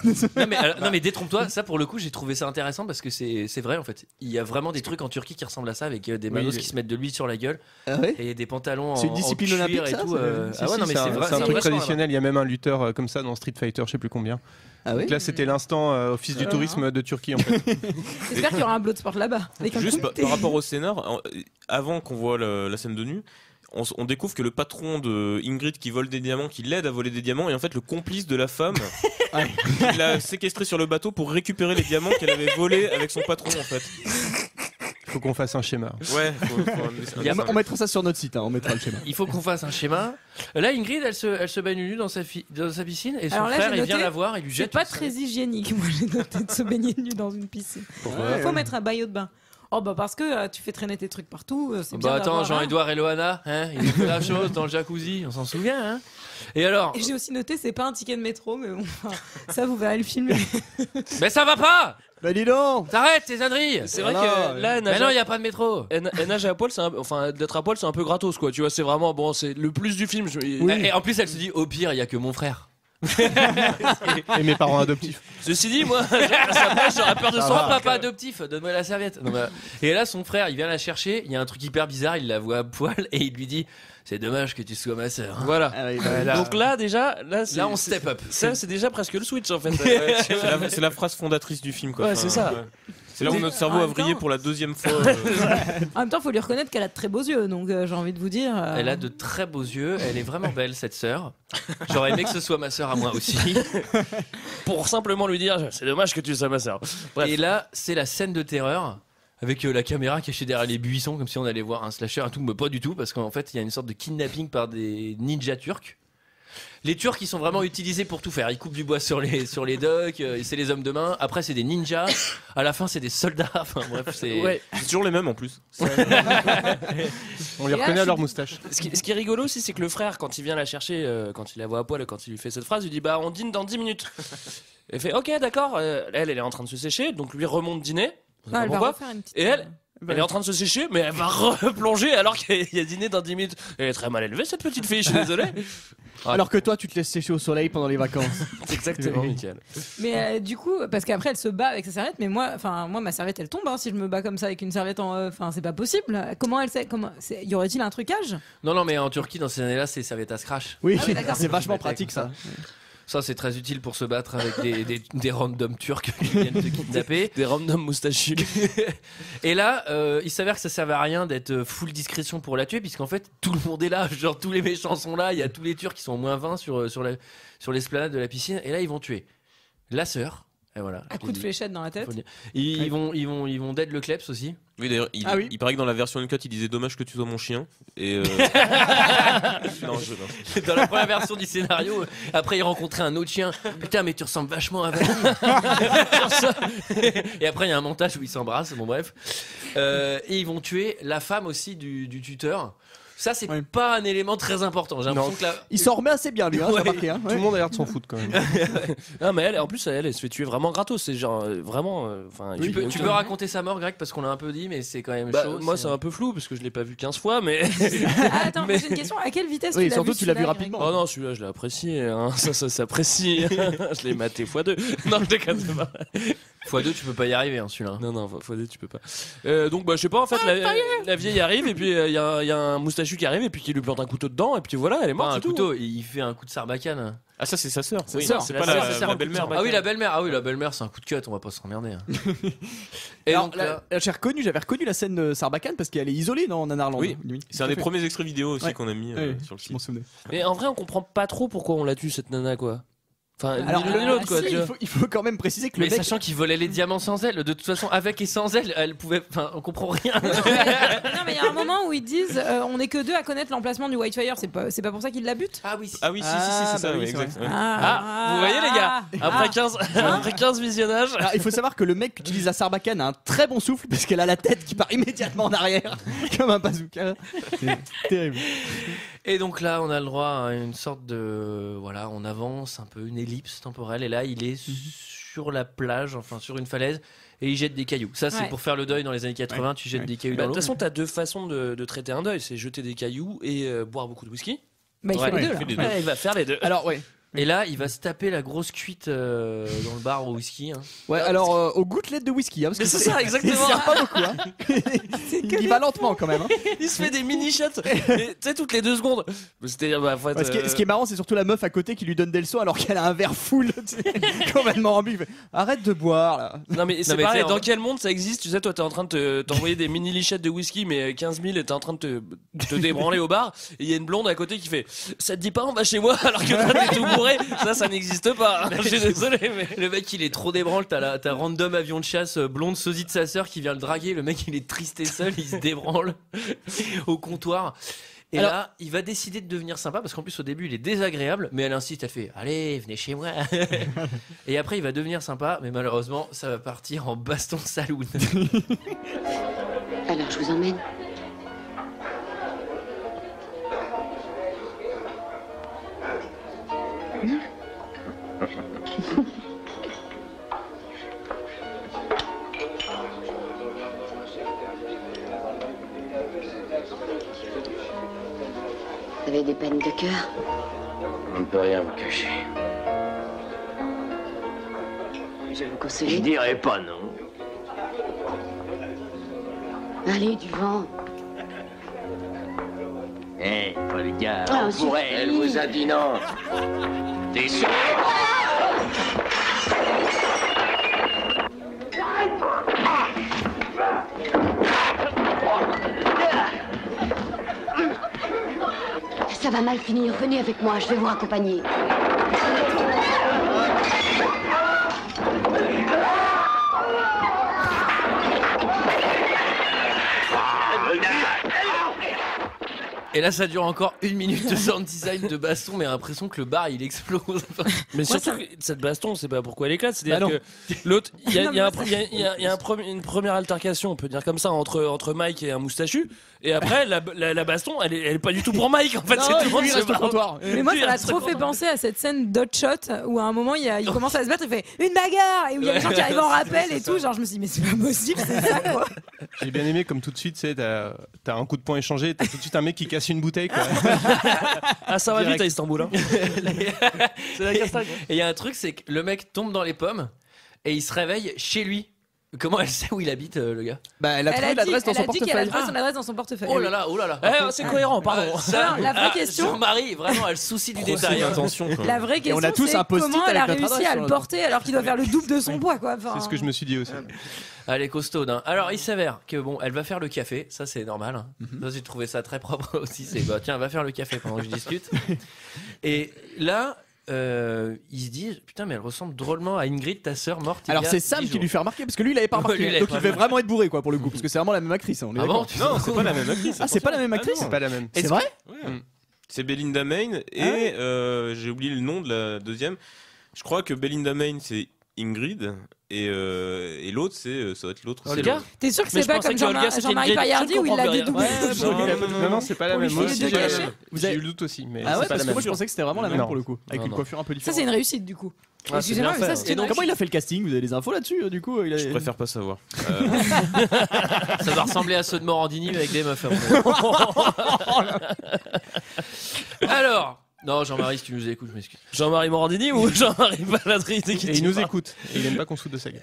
non mais détrompe-toi, ça pour le coup j'ai trouvé ça intéressant parce que c'est vrai en fait. Il y a vraiment des trucs en Turquie qui ressemblent à ça avec des manos qui se mettent de l'huile sur la gueule Ah ouais et des pantalons C'est une en discipline cuir olympique, et ça, tout. c'est- Ah ouais non mais c'est vrai, c'est un truc vachement traditionnel. Il y a même un lutteur comme ça dans Street Fighter, je sais plus combien. Ah oui Donc là, c'était l'instant office du tourisme de Turquie en fait. J'espère qu'il y aura un Bloodsport là-bas. Avec un Juste comité. par rapport au scénar, avant qu'on voit la scène de nu, on découvre que le patron de Ingrid qui vole des diamants, qui l'aide à voler des diamants, est en fait le complice de la femme qui l'a séquestré sur le bateau pour récupérer les diamants qu'elle avait volés avec son patron en fait. Faut qu'on fasse un schéma. Ouais, On mettra ça sur notre site, on mettra le schéma. Il faut qu'on fasse un schéma. Là, Ingrid, elle se baigne nue dans sa piscine et son Alors là, frère, j'ai il vient noté, la voir, il lui C'est jette. pas une très hygiénique, moi j'ai noté de se baigner nu dans une piscine. Faut mettre un maillot de bain. Oh bah parce que tu fais traîner tes trucs partout, c'est bien Bah attends, d'avoir un- Jean-Edouard et Loana, hein, ils ont fait la chose dans le jacuzzi, on s'en souvient, hein. Et alors Et j'ai aussi noté, c'est pas un ticket de métro, mais bon, enfin, ça vous verrez le film. Mais ça va pas. Bah dis donc. T'arrêtes tes âneries. C'est vrai Voilà, que là, Mais non, il y a pas de métro. elle nage à poil, enfin d'être à poil, c'est un peu gratos quoi. Tu vois, c'est vraiment bon, c'est le plus du film. Et en plus, elle se dit, au pire, il y a que mon frère. Et mes parents adoptifs. Ceci dit, moi, j'aurais peur de Son son papa adoptif, donne-moi la serviette. Non, mais- Et là, son frère, il vient la chercher. Il y a un truc hyper bizarre. Il la voit à poil et il lui dit, c'est dommage que tu sois ma sœur. Voilà. Ah oui, Voilà. Donc là, déjà, Là, on step up. Ça, c'est déjà presque le switch en fait. c'est la phrase fondatrice du film quoi. Ouais, c'est ça. C'est là où notre cerveau En a même vrillé temps- pour la deuxième fois. En même temps, faut lui reconnaître qu'elle a de très beaux yeux, donc j'ai envie de vous dire. Elle a de très beaux yeux. Elle est vraiment belle, cette sœur. J'aurais aimé que ce soit ma sœur à moi aussi. Pour simplement lui dire, c'est dommage que tu sois ma sœur. Bref. Et là, c'est la scène de terreur. Avec la caméra cachée derrière les buissons, comme si on allait voir un slasher et tout, mais pas du tout, parce qu'en fait, il y a une sorte de kidnapping par des ninjas turcs. Les Turcs, ils sont vraiment utilisés pour tout faire. Ils coupent du bois sur les docks, et c'est les hommes de main. Après, c'est des ninjas. À la fin, c'est des soldats. Enfin, bref, c'est. Ouais. C'est toujours les mêmes en plus. On les Et là, reconnaît à je leur suis- moustache. Ce qui est rigolo aussi, c'est que le frère, quand il vient la chercher, quand il la voit à poil, quand il lui fait cette phrase, il dit bah on dîne dans 10 minutes. Elle fait ok d'accord. Elle est en train de se sécher, donc lui remonte dîner. Non, elle va Pourquoi refaire une petite. Et elle est en train de se sécher, mais elle va replonger alors qu'il y a dîné dans 10 minutes. Elle est très mal élevée cette petite fille, je suis désolé. Alors que toi, tu te laisses sécher au soleil pendant les vacances. C'est exactement, Mickaël. Mais du coup, parce qu'après elle se bat avec sa serviette, mais moi, ma serviette elle tombe si je me bats comme ça avec une serviette enfin c'est pas possible. Comment elle sait y aurait-il un trucage? Non, mais en Turquie, dans ces années-là, c'est serviette à scratch. Oui, Ah oui, d'accord. c'est vachement pratique ça. Ça, c'est très utile pour se battre avec des randoms turcs qui viennent te kidnapper. Des randoms moustachus. Et là, il s'avère que ça servait à rien d'être full discrétion pour la tuer, puisqu'en fait, tout le monde est là. Genre, tous les méchants sont là. Il y a tous les Turcs qui sont au moins 20 sur l'esplanade de la piscine. Et là, ils vont tuer la sœur. Et voilà. Un coup de fléchette dans la tête. Faut le dire. Ils vont dead le kleps aussi. Oui, d'ailleurs, Ah oui. il paraît que dans la version uncut, il disait dommage que tu sois mon chien. Et non, Dans la première version du scénario, après il rencontrait un autre chien. Putain, mais tu ressembles vachement à Vadim. Et après il y a un montage où ils s'embrassent. Bon bref. Et ils vont tuer la femme aussi du tuteur. Ça c'est Ouais. pas un élément très important. J'ai l'impression que Il s'en remet assez bien lui, hein, j'ai Ouais. remarqué. Hein. Tout le monde a l'air de s'en foutre quand même. Non mais en plus elle se fait tuer vraiment gratos. C'est genre vraiment. Enfin. tu peux raconter sa mort, Greg, parce qu'on l'a un peu dit, mais c'est quand même Bah, chaud. moi c'est un peu flou parce que je l'ai pas vu 15 fois, mais. Ah, attends, moi, j'ai une question. À quelle vitesse Oui, tu l'as surtout vu tu l'as vu celui-là, rapidement. Greg Oh non, celui-là je l'ai apprécié, hein. Ça s'apprécie. Je l'ai maté x2. Non, je déconne pas. x2, tu peux pas y arriver, hein, celui-là. Non, x2 tu peux pas. Donc bah je sais pas, en fait la vieille arrive et puis il y a un moustachu qui arrive et puis qui lui plante un couteau dedans et puis voilà, elle est morte. Pas un c'est tout. couteau, il fait un coup de sarbacane. Ah, ça, c'est sa sœur. Sa Oui, sœur, c'est c'est pas la la, sœur, c'est la ça. belle-mère. Ah oui, la belle-mère, c'est un coup de cut, on va pas s'emmerder. Et Alors, donc là, j'avais reconnu la scène de Sarbacane parce qu'elle est isolée dans Nanarland. Oui, c'est un des premiers extraits vidéo aussi Ouais. qu'on a mis Ouais, sur le je m'en site. souvenais. Mais en vrai, on comprend pas trop pourquoi on l'a tue cette nana quoi. Enfin, Alors, ni l'un ni l'autre quoi. si, Tu vois. il faut quand même préciser que le mais mec. sachant qu'il volait les diamants sans elle, de toute façon, avec et sans elle, elle pouvait. Enfin, on comprend rien. Non, mais il y a un moment où ils disent on est que deux à connaître l'emplacement du Whitefire. C'est pas pour ça qu'ils la butent. Ah oui. Ah oui, si, c'est ça, bah oui, oui, c'est exact. vrai. Ouais. Ah, vous voyez les gars, après 15 visionnages. Alors, il faut savoir que le mec qui utilise la Sarbacane a un très bon souffle parce qu'elle a la tête qui part immédiatement en arrière comme un bazooka. C'est terrible. Et donc là, on a le droit à une sorte de... Voilà, on avance un peu, une ellipse temporelle. Et là, il est sur la plage, enfin sur une falaise, et il jette des cailloux. Ça, c'est pour faire le deuil dans les années 80, tu jettes des cailloux dans l'eau. De toute façon, t'as deux façons de traiter un deuil. C'est jeter des cailloux et boire beaucoup de whisky. Bah, il fait les deux, là. Il va faire les deux. Alors, ouais. Et là, il va se taper la grosse cuite dans le bar au whisky. Hein. Ouais, alors aux gouttelettes de whisky. Parce que c'est ça, exactement. Il sert pas beaucoup. Hein. Il va lentement quand même. Hein. Il se fait des mini shots. Tu sais, toutes les 2 secondes. C'est-à-dire, ce qui est marrant, c'est surtout la meuf à côté qui lui donne des leçons alors qu'elle a un verre full. Complètement rempli. Arrête de boire là. Non, mais c'est pareil. Dans quel monde ça existe? Tu sais, toi, t'es en train de t'envoyer des mini lichettes de whisky, mais 15 000 et t'es en train de te débranler au bar. Et il y a une blonde à côté qui fait ça te dit pas, on va chez moi alors que toi, t'es tout bourré. Ça n'existe pas. Je suis désolé, mais le mec il est trop débranle. T'as random avion de chasse, blonde sosie de sa sœur qui vient le draguer. Le mec il est triste et seul, il se débranle au comptoir. Et alors, là, il va décider de devenir sympa parce qu'en plus au début il est désagréable, mais elle insiste, elle fait allez, venez chez moi. Et après il va devenir sympa, mais malheureusement ça va partir en baston saloon. Alors je vous emmène. Vous avez des peines de cœur? On ne peut rien vous cacher. Je vais vous consoler. Je dirais pas non. Allez, du vent. Hé, Olga, Ah, on pourrait. Elle vous a dit non. T'es sûr? Ça va mal finir. Venez avec moi, je vais vous raccompagner. Et là, ça dure encore 1 minute de sound design de baston, mais l'impression que le bar il explose. Mais surtout, cette baston, c'est pas pourquoi elle éclate. C'est-à-dire que l'autre, il y a une première altercation, on peut dire comme ça, entre Mike et un moustachu. Et après, la baston, elle est pas du tout pour Mike, en fait. Non, c'est tout le monde reste au comptoir. Mais moi, ça m'a trop fait penser à cette scène d'Hot Shot où à un moment il commence à se battre, il fait une bagarre et où il y a des gens qui arrivent en rappel et tout. Genre, je me suis dit, mais c'est pas possible, c'est ça quoi. J'ai bien aimé comme tout de suite, tu sais, t'as un coup de poing échangé, t'as tout de suite un mec qui casse une bouteille. Quoi. Ah, ça va vite à Istanbul. Hein. C'est la castagne. Et il y a un truc, c'est que le mec tombe dans les pommes et il se réveille chez lui. Comment elle sait où il habite, le gars? Bah, elle a trouvé l'adresse dans son portefeuille. Elle a trouvé son adresse dans son portefeuille. Oh là là, oh là là. C'est cohérent, pardon. La vraie question. Jean-Marie, vraiment, elle soucie du détail. Attention. La vraie question, c'est comment elle a réussi à le porter alors qu'il doit faire le double de son poids, quoi. Enfin... C'est ce que je me suis dit aussi. Elle est costaude. Hein. Alors, il s'avère que bon, elle va faire le café. Ça, c'est normal. Hein. Ça, j'ai trouvé ça très propre aussi. C'est tiens, va faire le café pendant que je discute. Et là. Il se dit putain mais elle ressemble drôlement à Ingrid, ta sœur morte. Alors c'est Sam qui lui fait remarquer parce que lui il avait pas remarqué, donc il devait vraiment être bourré quoi pour le coup parce que c'est vraiment la même actrice. On est bon non, c'est pas la même actrice. Ah, c'est pas la même actrice. C'est pas la même. C'est vrai. C'est Belinda Main et j'ai oublié le nom de la deuxième. Je crois que Belinda Main c'est Ingrid et l'autre ça doit être l'autre. Olga. T'es sûr que c'est pas comme Jean-Marie Paillardi où il l'a dédoublé? Non, c'est pas la même. Vous avez eu le doute aussi, mais ah ouais, c'est pas parce la que même. moi je pensais que c'était vraiment la même pour le coup, avec une coiffure un peu différente. Ça c'est une réussite du coup. Excusez-moi, mais ça c'est donc comment il a fait le casting? Vous avez des infos là-dessus du coup? Je préfère pas savoir. Ça va ressembler à ceux de Morandini mais avec des meufs. Alors. Non, Jean-Marie, si tu nous écoutes, je m'excuse. Jean-Marie Morandini ou Jean-Marie Paladri? Et il nous écoute. Et il aime pas qu'on se foute de sa gueule.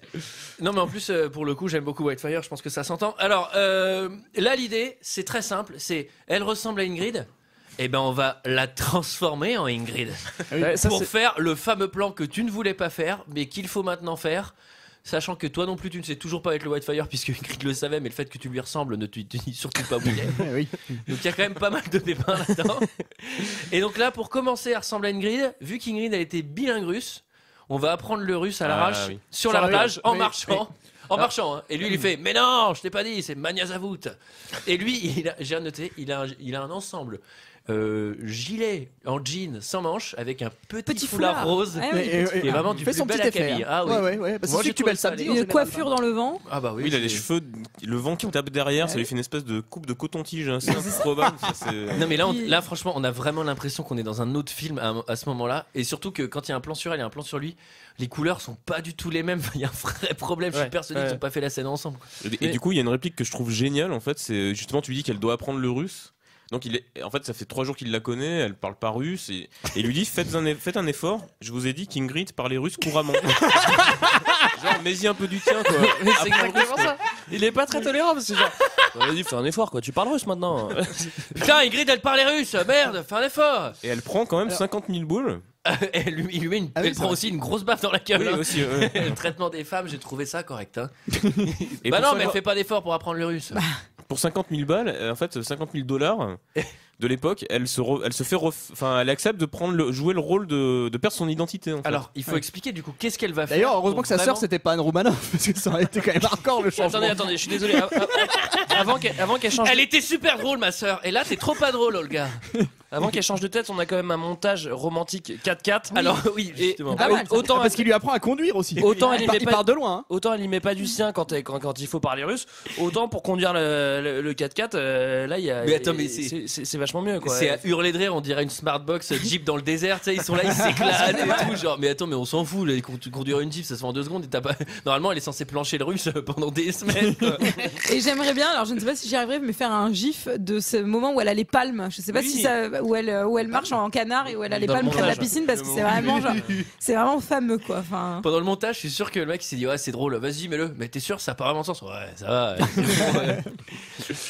Non, mais en plus, pour le coup, j'aime beaucoup Whitefire. Je pense que ça s'entend. Alors, là, l'idée, c'est très simple. C'est, elle ressemble à Ingrid. Eh ben, on va la transformer en Ingrid. Pour faire le fameux plan que tu ne voulais pas faire, mais qu'il faut maintenant faire. Sachant que toi non plus tu ne sais toujours pas avec le Whitefire puisque Ingrid le savait, mais le fait que tu lui ressembles ne te dit surtout pas oublié. Oui. Donc il y a quand même pas mal de pépins là-dedans. Et donc là, pour commencer à ressembler à Ingrid, vu qu'Ingrid a été bilingue russe, on va apprendre le russe à l'arrache sur la plage en marchant. En marchant, hein. Et lui, il lui fait mais non, je t'ai pas dit, c'est Mania Zavut. Et lui, j'ai noté, il a un ensemble gilet en jean sans manches avec un petit foulard rose et vraiment du plus bel à Camille. Ah oui. Ouais. Parce que tu belle samedi. Une coiffure dans le vent. Ah bah oui. Oui, il a les cheveux, le vent qui tape derrière, ça lui fait une espèce de coupe de coton-tige. C'est improbable. Non mais là franchement, on a vraiment l'impression qu'on est dans un autre film à ce moment-là, et surtout que quand il y a un plan sur elle et un plan sur lui, les couleurs sont pas du tout les mêmes. Il y a un vrai problème. Je suis persuadé qu'ils n'ont pas fait la scène ensemble. Et du coup, il y a une réplique que je trouve géniale. En fait, c'est justement, tu lui dis qu'elle doit apprendre le russe. Donc en fait, ça fait 3 jours qu'il la connaît, elle parle pas russe, et il lui dit faites un effort. Je vous ai dit qu'Ingrid parlait russe couramment. Genre, mets-y un peu du tien, quoi. Mais c'est exactement ça. Il est pas très tolérant, parce que genre, vas-y, fais un effort, quoi. Tu parles russe maintenant. Putain, Ingrid, elle parlait russe. Merde, fais un effort. Et elle prend quand même 50 000 boules. Il lui met elle prend aussi une grosse baffe dans la gueule. Oui, aussi, Le traitement des femmes, j'ai trouvé ça correct. Hein. Bah non, mais elle fait pas d'effort pour apprendre le russe. Pour 50 000 balles, en fait, 50 000 $ de l'époque, elle accepte de jouer le rôle de perdre son identité. En fait. Alors, il faut expliquer du coup qu'est-ce qu'elle va faire. D'ailleurs, heureusement que sa sœur c'était pas Anne Romanoff, parce que ça aurait été quand même hardcore le changement. Attendez, je suis désolé. Avant qu'elle change. Elle était super drôle, ma sœur. Et là, t'es trop pas drôle, Olga. Avant qu'elle change de tête, on a quand même un montage romantique 4x4. Oui. Alors oui, justement. Autant parce qu'il lui apprend à conduire aussi. Autant il part de loin. Hein. Autant elle y met pas du sien quand il faut parler russe. Autant pour conduire le 4x4, là il y a. Mais attends, mais c'est vachement mieux quoi. C'est à hurler de rire. On dirait une Smartbox Jeep dans le désert. Tu sais, ils sont là, ils s'éclatent et tout. Genre, mais attends, mais on s'en fout. Là, conduire une Jeep, ça se fait en 2 secondes. Et normalement, elle est censée plancher le russe pendant des semaines. Quoi. Et j'aimerais bien. Alors, je ne sais pas si j'y arriverai, mais faire un gif de ce moment où elle a les palmes. Je sais pas si ça où elle marche en canard et où elle a les palmes près de la piscine parce que c'est vraiment fameux quoi. Enfin... Pendant le montage, je suis sûr que le mec s'est dit ouais c'est drôle, vas-y mets-le. Mais t'es sûr ça a pas vraiment de sens? Ouais ça va.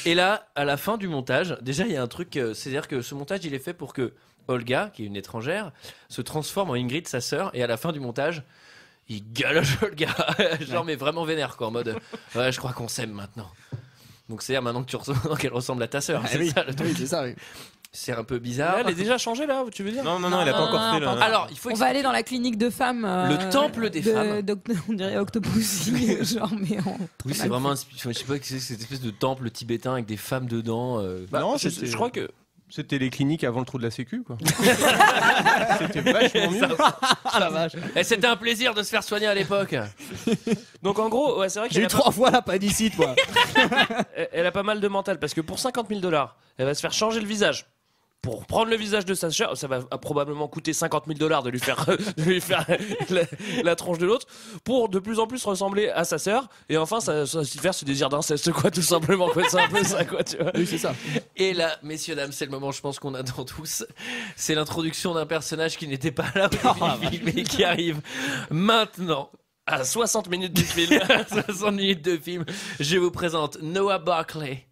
Et là à la fin du montage, déjà il y a un truc, c'est-à-dire que ce montage il est fait pour que Olga, qui est une étrangère, se transforme en Ingrid sa sœur, et à la fin du montage il galoche Olga genre mais vraiment vénère quoi, en mode ouais je crois qu'on s'aime maintenant. Donc c'est-à-dire maintenant que qu'elle ressemble à ta sœur, c'est ça le truc. Oui, c'est ça, oui. C'est un peu bizarre. Là, elle est déjà changée là, tu veux dire? Non, elle a pas encore fait là. Alors, on va aller dans la clinique de femmes. Le temple des femmes. On dirait Octopussy, genre, mais en. Oui, c'est vraiment. Je sais pas, c'est cette espèce de temple tibétain avec des femmes dedans. Non, je crois que. C'était les cliniques avant le trou de la sécu, quoi. C'était vachement mieux. Ah la vache. Et c'était un plaisir de se faire soigner à l'époque. Donc en gros, ouais, c'est vrai j'ai eu 3 fois la panicite, moi. Elle a pas mal de mental parce que pour 50 000 $, elle va se faire changer le visage. Pour prendre le visage de sa sœur, ça va probablement coûter 50 000 $ de lui faire la tronche de l'autre, pour de plus en plus ressembler à sa sœur, et enfin ça faire ce désir d'inceste quoi, tout simplement quoi. C'est un peu ça quoi, tu vois. Oui, c'est ça. Et là, messieurs dames, c'est le moment je pense qu'on attend tous. C'est l'introduction d'un personnage qui n'était pas là pour le film et qui arrive maintenant. À 60 minutes du film, 60 minutes de film, je vous présente Noah Barclay.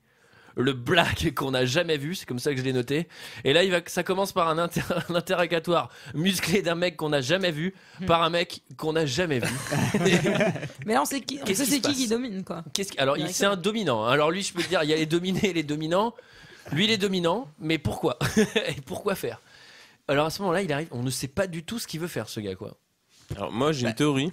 Le black qu'on n'a jamais vu, c'est comme ça que je l'ai noté. Et là, ça commence par un interrogatoire musclé d'un mec qu'on n'a jamais vu, par un mec qu'on n'a jamais vu. Mais là, on sait qui domine, quoi. Alors, c'est un dominant. Alors lui, je peux te dire, il y a les dominés et les dominants. Lui, il est dominant, mais pourquoi? Et pourquoi faire? Alors à ce moment-là, il arrive, on ne sait pas du tout ce qu'il veut faire, ce gars, quoi. Alors moi, j'ai une théorie.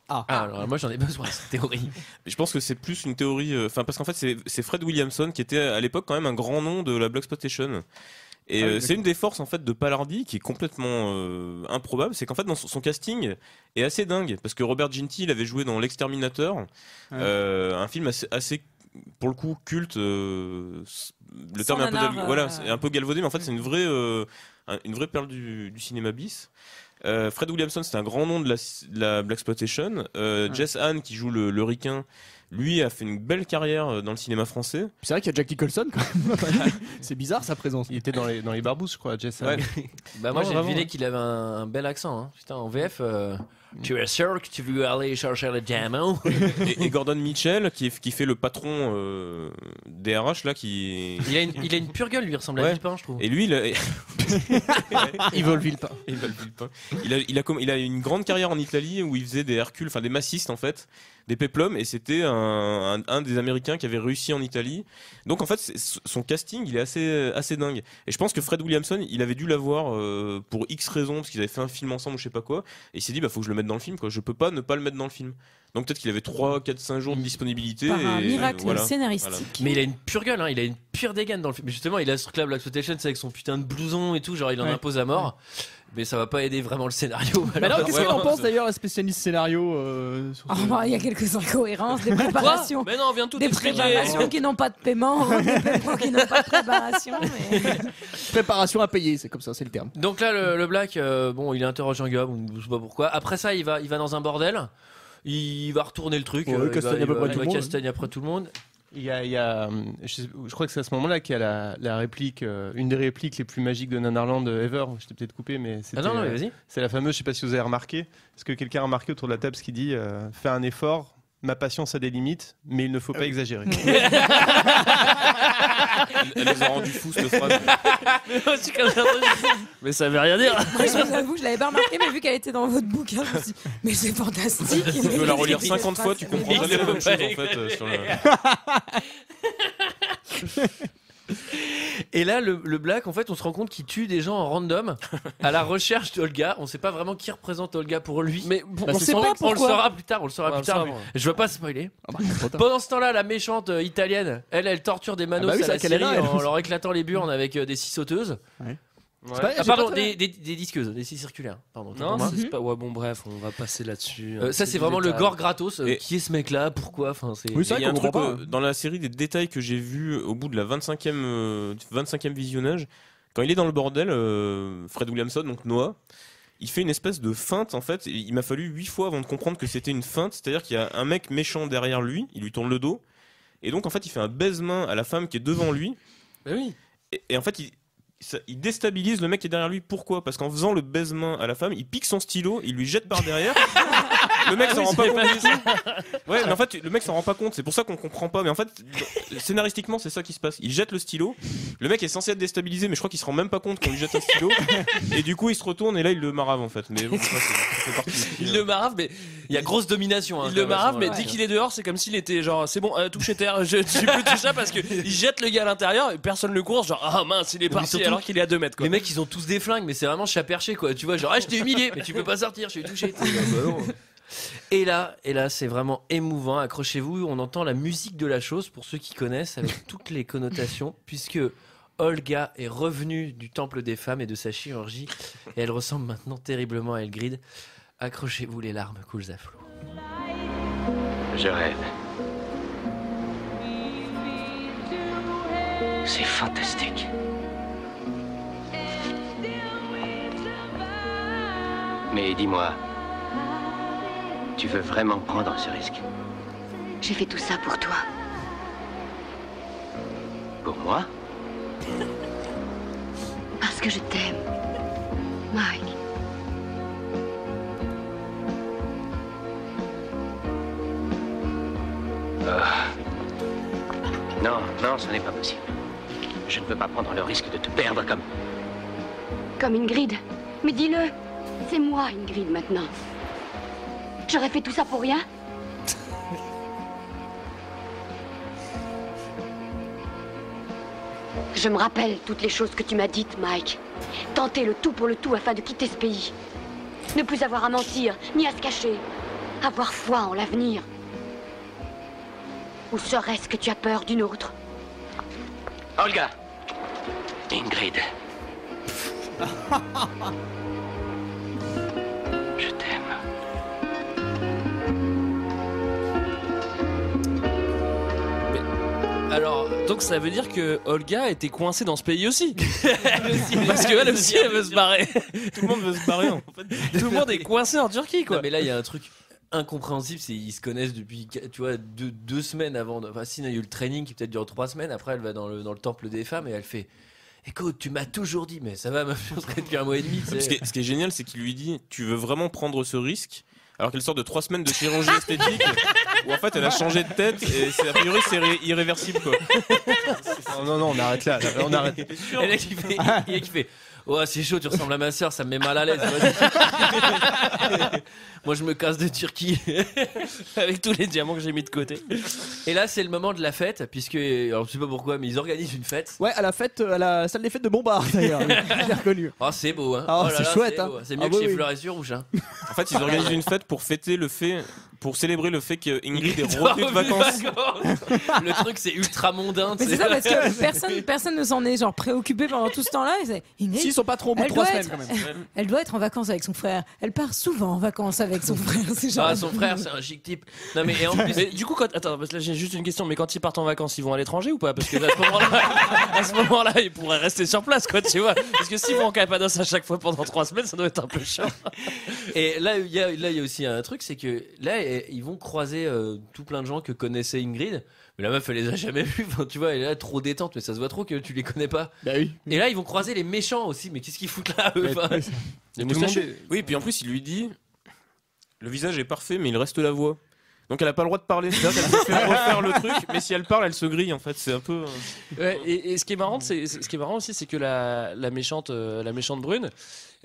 Alors moi j'en ai besoin de cette théorie. Je pense que c'est plus une théorie, parce qu'en fait c'est Fred Williamson qui était à l'époque quand même un grand nom de la Blaxploitation. Et c'est une des forces en fait de Palardy qui est complètement improbable, c'est qu'en fait dans son casting est assez dingue, parce que Robert Ginty il avait joué dans L'Exterminateur, un film assez pour le coup culte. Le terme est un peu galvaudé, mais en fait c'est une vraie perle du cinéma bis. Fred Williamson, c'est un grand nom de la Blaxploitation. Jess Hahn, qui joue le ricain, lui a fait une belle carrière dans le cinéma français. C'est vrai qu'il y a Jack Nicholson quand même. C'est bizarre sa présence. Il était dans les Barbouzes, je crois, Jess Hahn. Ouais. Moi j'ai deviné qu'il avait un bel accent. Hein. Putain, en VF. Tu es sûr que tu veux aller chercher le diamant? Et Gordon Mitchell qui fait le patron DRH là qui. Il a une pure gueule, lui, il ressemble à Villepin, je trouve. Et lui il vole Villepin. Il a une grande carrière en Italie où il faisait des Hercules, enfin des massistes en fait, des péplums, et c'était un des Américains qui avait réussi en Italie. Donc en fait, son casting, il est assez dingue. Et je pense que Fred Williamson, il avait dû l'avoir pour X raisons, parce qu'ils avaient fait un film ensemble ou je sais pas quoi, et il s'est dit, faut que je le mette dans le film, quoi. Je peux pas ne pas le mettre dans le film. Donc peut-être qu'il avait 3, 4, 5 jours de disponibilité. Par un miracle scénaristique. Voilà. Mais il a une pure gueule, il a une pure dégaine dans le film. Mais justement, il a ce club Black Exploitation, c'est avec son putain de blouson et tout, genre il en impose à mort. Mais ça va pas aider vraiment le scénario. Alors, qu'est-ce qu'il en pense d'ailleurs, la spécialiste scénario il y a quelques incohérences, des préparations. Mais non, on vient tout des préparations qui n'ont pas de paiement, des paiements qui n'ont pas de préparation. Mais... Préparation à payer, c'est comme ça, c'est le terme. Donc là, le Black, il interroge un gars, je sais pas pourquoi. Après ça, il va dans un bordel. Il va retourner le truc. Il va castagne après tout le monde. Il y a je crois que c'est à ce moment-là qu'il y a la réplique, une des répliques les plus magiques de Nanarland ever. Je t'ai peut-être coupé, mais c'était, non, vas-y. C'est la fameuse, je sais pas si vous avez remarqué. Est-ce que quelqu'un a remarqué autour de la table ce qu'il dit fais un effort, ma patience a des limites, mais il ne faut pas exagérer. Elle nous a rendu fous cette phrase. Mais ça veut rien dire. Moi, je vous avoue, je l'avais pas remarqué, mais vu qu'elle était dans votre bouquin, je me suis dit, mais c'est fantastique. Tu peux la relire 50 fois, tu comprends jamais la même chose en fait. Sur le... Et là, le Black, en fait, on se rend compte qu'il tue des gens en random à la recherche d'Olga. On sait pas vraiment qui représente Olga pour lui. Mais on sait pas pourquoi. On le saura plus tard. Je veux pas spoiler. Pendant ce temps-là, la méchante italienne, elle torture des manos à la série en leur éclatant les burnes avec des scies sauteuses. Ouais. Pardon, des disqueuses, des scies circulaires. Pardon. Non, c'est pas. Ouais, bon, bref, on va passer là-dessus. Ça, c'est vraiment le gore gratos. Qui est ce mec-là? Pourquoi? Oui, il y a un truc dans la série, des détails que j'ai vus au bout de la 25e visionnage. Quand il est dans le bordel, Fred Williamson, donc Noah, il fait une espèce de feinte en fait. Il m'a fallu 8 fois avant de comprendre que c'était une feinte. C'est-à-dire qu'il y a un mec méchant derrière lui, il lui tourne le dos, et donc en fait il fait un baise-main à la femme qui est devant lui. Bah oui. Et en fait il déstabilise le mec qui est derrière lui. Pourquoi? Parce qu'en faisant le baise-main à la femme, il pique son stylo, il lui jette par derrière. Le mec s'en rend pas compte. Ouais, mais en fait, le mec s'en rend pas compte. C'est pour ça qu'on comprend pas. Mais en fait, scénaristiquement, c'est ça qui se passe. Il jette le stylo. Le mec est censé être déstabilisé, mais je crois qu'il se rend même pas compte qu'on lui jette un stylo. Et du coup, il se retourne et là, il le marave en fait. Mais bon, ça fait partie. Il le marave, mais il y a grosse domination. Il le marave, mais dès qu'il est dehors, c'est comme s'il était genre, c'est bon, touche terre. Je suis plus tout ça parce que il jette le gars à l'intérieur et personne le course. Genre, ah mince, il est parti surtout, alors qu'il est à 2 mètres. Quoi. Les mecs, ils ont tous des flingues, mais c'est vraiment chat perché quoi. Tu vois, genre, je t'ai humilié, mais tu peux pas sortir, je suis touché. Et là, c'est vraiment émouvant. Accrochez-vous, on entend la musique de la chose pour ceux qui connaissent, avec toutes les connotations, puisque Olga est revenue du temple des femmes et de sa chirurgie, et elle ressemble maintenant terriblement à Elgrid. Accrochez-vous, les larmes coulent à flot. Je rêve. C'est fantastique. Mais dis-moi, tu veux vraiment prendre ce risque? J'ai fait tout ça pour toi. Pour moi? Parce que je t'aime, Mike. Non, ce n'est pas possible. Je ne veux pas prendre le risque de te perdre comme... Comme Ingrid. Mais dis-le, c'est moi Ingrid maintenant. J'aurais fait tout ça pour rien? Je me rappelle toutes les choses que tu m'as dites, Mike. Tenter le tout pour le tout afin de quitter ce pays. Ne plus avoir à mentir, ni à se cacher. Avoir foi en l'avenir. Ou serait-ce que tu as peur d'une autre? Olga! Ingrid. Je t'aime. Alors, donc ça veut dire que Olga était coincée dans ce pays aussi. Parce qu'elle aussi, elle veut se barrer. Tout le monde veut se barrer en fait. Tout le monde est coincé en Turquie, quoi. Non, mais là, il y a un truc incompréhensible, c'est ils se connaissent depuis, tu vois, deux semaines avant. Enfin, si, il y a eu le training qui peut-être dure 3 semaines. Après, elle va dans le temple des femmes et elle fait: écoute, tu m'as toujours dit, mais ça va, ma fille, on serait depuis 1 mois et demi. Ce qui est génial, c'est qu'il lui dit: tu veux vraiment prendre ce risque? Alors qu'elle sort de 3 semaines de chirurgie esthétique où en fait elle a changé de tête et a priori c'est irréversible quoi. Non, on arrête là. On arrête. Et là, il fait: Ouais, c'est chaud, tu ressembles à ma soeur, ça me met mal à l'aise. Moi, je me casse de Turquie avec tous les diamants que j'ai mis de côté. Et là, c'est le moment de la fête, puisque, alors je sais pas pourquoi, mais ils organisent une fête. Ouais, à la fête, à la salle des fêtes de Montbard d'ailleurs. J'ai reconnu. Oh, c'est beau, hein. Oh, c'est chouette, c'est hein. beau. C'est mieux que chez Fleur et sur Rouge, hein. En fait, ils organisent une fête pour fêter pour célébrer le fait que Ingrid est revenue de vacances. Le truc, c'est ultra mondain. Mais c'est ça, parce que personne ne s'en est genre préoccupé pendant tout ce temps-là. S'ils sont pas trop au bout de 3 semaines quand même. Elle doit être en vacances avec son frère. Elle part souvent en vacances avec son frère. C'est genre... son frère, c'est un chic type. Non, mais et en plus, mais du coup, attends, parce que là j'ai juste une question. Mais quand ils partent en vacances, ils vont à l'étranger ou pas? Parce que à ce moment-là, ils pourraient rester sur place, quoi, tu vois. Parce que s'ils vont en Cappadoce à chaque fois pendant 3 semaines, ça doit être un peu chiant. Et là, il y a aussi un truc, c'est que là, ils vont croiser tout plein de gens que connaissait Ingrid. Mais la meuf, elle les a jamais vus. Enfin, tu vois, elle est là trop détente, mais ça se voit trop que tu les connais pas. Bah oui. Et là, ils vont croiser les méchants aussi. Mais qu'est-ce qu'ils foutent là, eux? Les moustachus. Oui, puis en plus, il lui dit le visage est parfait, mais il reste la voix. Donc elle a pas le droit de parler. C'est-à-dire qu'elle se fait refaire le truc, mais si elle parle, elle se grille. En fait, c'est un peu. Ouais, et ce qui est marrant, aussi, c'est que la méchante brune,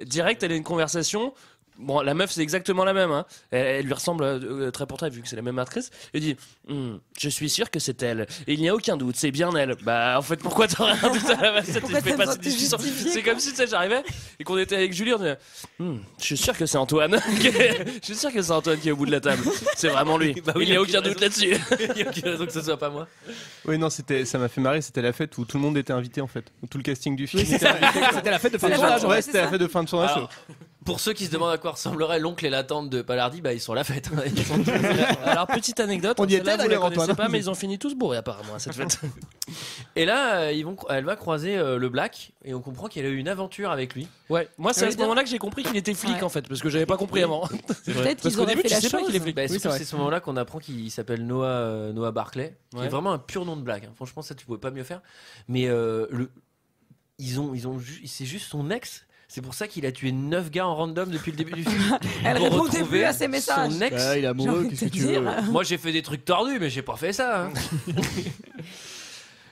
direct, elle a une conversation. Bon, la meuf, c'est exactement la même. Hein. Elle lui ressemble très pour très, vu que c'est la même actrice. Elle dit je suis sûr que c'est elle. Et il n'y a aucun doute, c'est bien elle. Bah, en fait, pourquoi t'aurais un doute à la base? C'est comme si j'arrivais et qu'on était avec Julie. On disait je suis sûr que c'est Antoine. Je suis sûr que c'est Antoine qui est au bout de la table. C'est vraiment lui. Bah oui, il n'y a aucun doute là-dessus. Il n'y a aucune raison que ce soit pas moi. Oui, non, ça m'a fait marrer. C'était la fête où tout le monde était invité en fait. Où tout le casting du film. Oui, c'était la fête de fin de tournage. Ouais, c'était la fête de fin de tournage. Alors, pour ceux qui se demandent à quoi ressemblerait l'oncle et la tante de Palardy, bah ils sont à la fête. Alors petite anecdote, on y était d'ailleurs, Antoine. Je sais pas, mais ils ont fini tous bourrés apparemment à cette fête. Et là, elle va croiser le Black et on comprend qu'elle a eu une aventure avec lui. Ouais, moi c'est à ce moment-là que j'ai compris qu'il était flic en fait, parce que j'avais pas compris avant. Peut-être Parce qu'ils qu'au auraient début fait tu la sais pas qu'il est chose. flic. Bah, c'est ce moment-là qu'on apprend qu'il s'appelle Noah Barclay, qui Ouais. est vraiment un pur nom de Black. Hein. Franchement, ça tu pouvais pas mieux faire. Mais c'est juste son ex. C'est pour ça qu'il a tué 9 gars en random depuis le début du film. Elle Pour répondait retrouver plus à ses messages. son ex. Il est amoureux, J'ai qu'est-ce envie que de tu te veux? dire. Moi j'ai fait des trucs tordus, mais j'ai pas fait ça. Hein.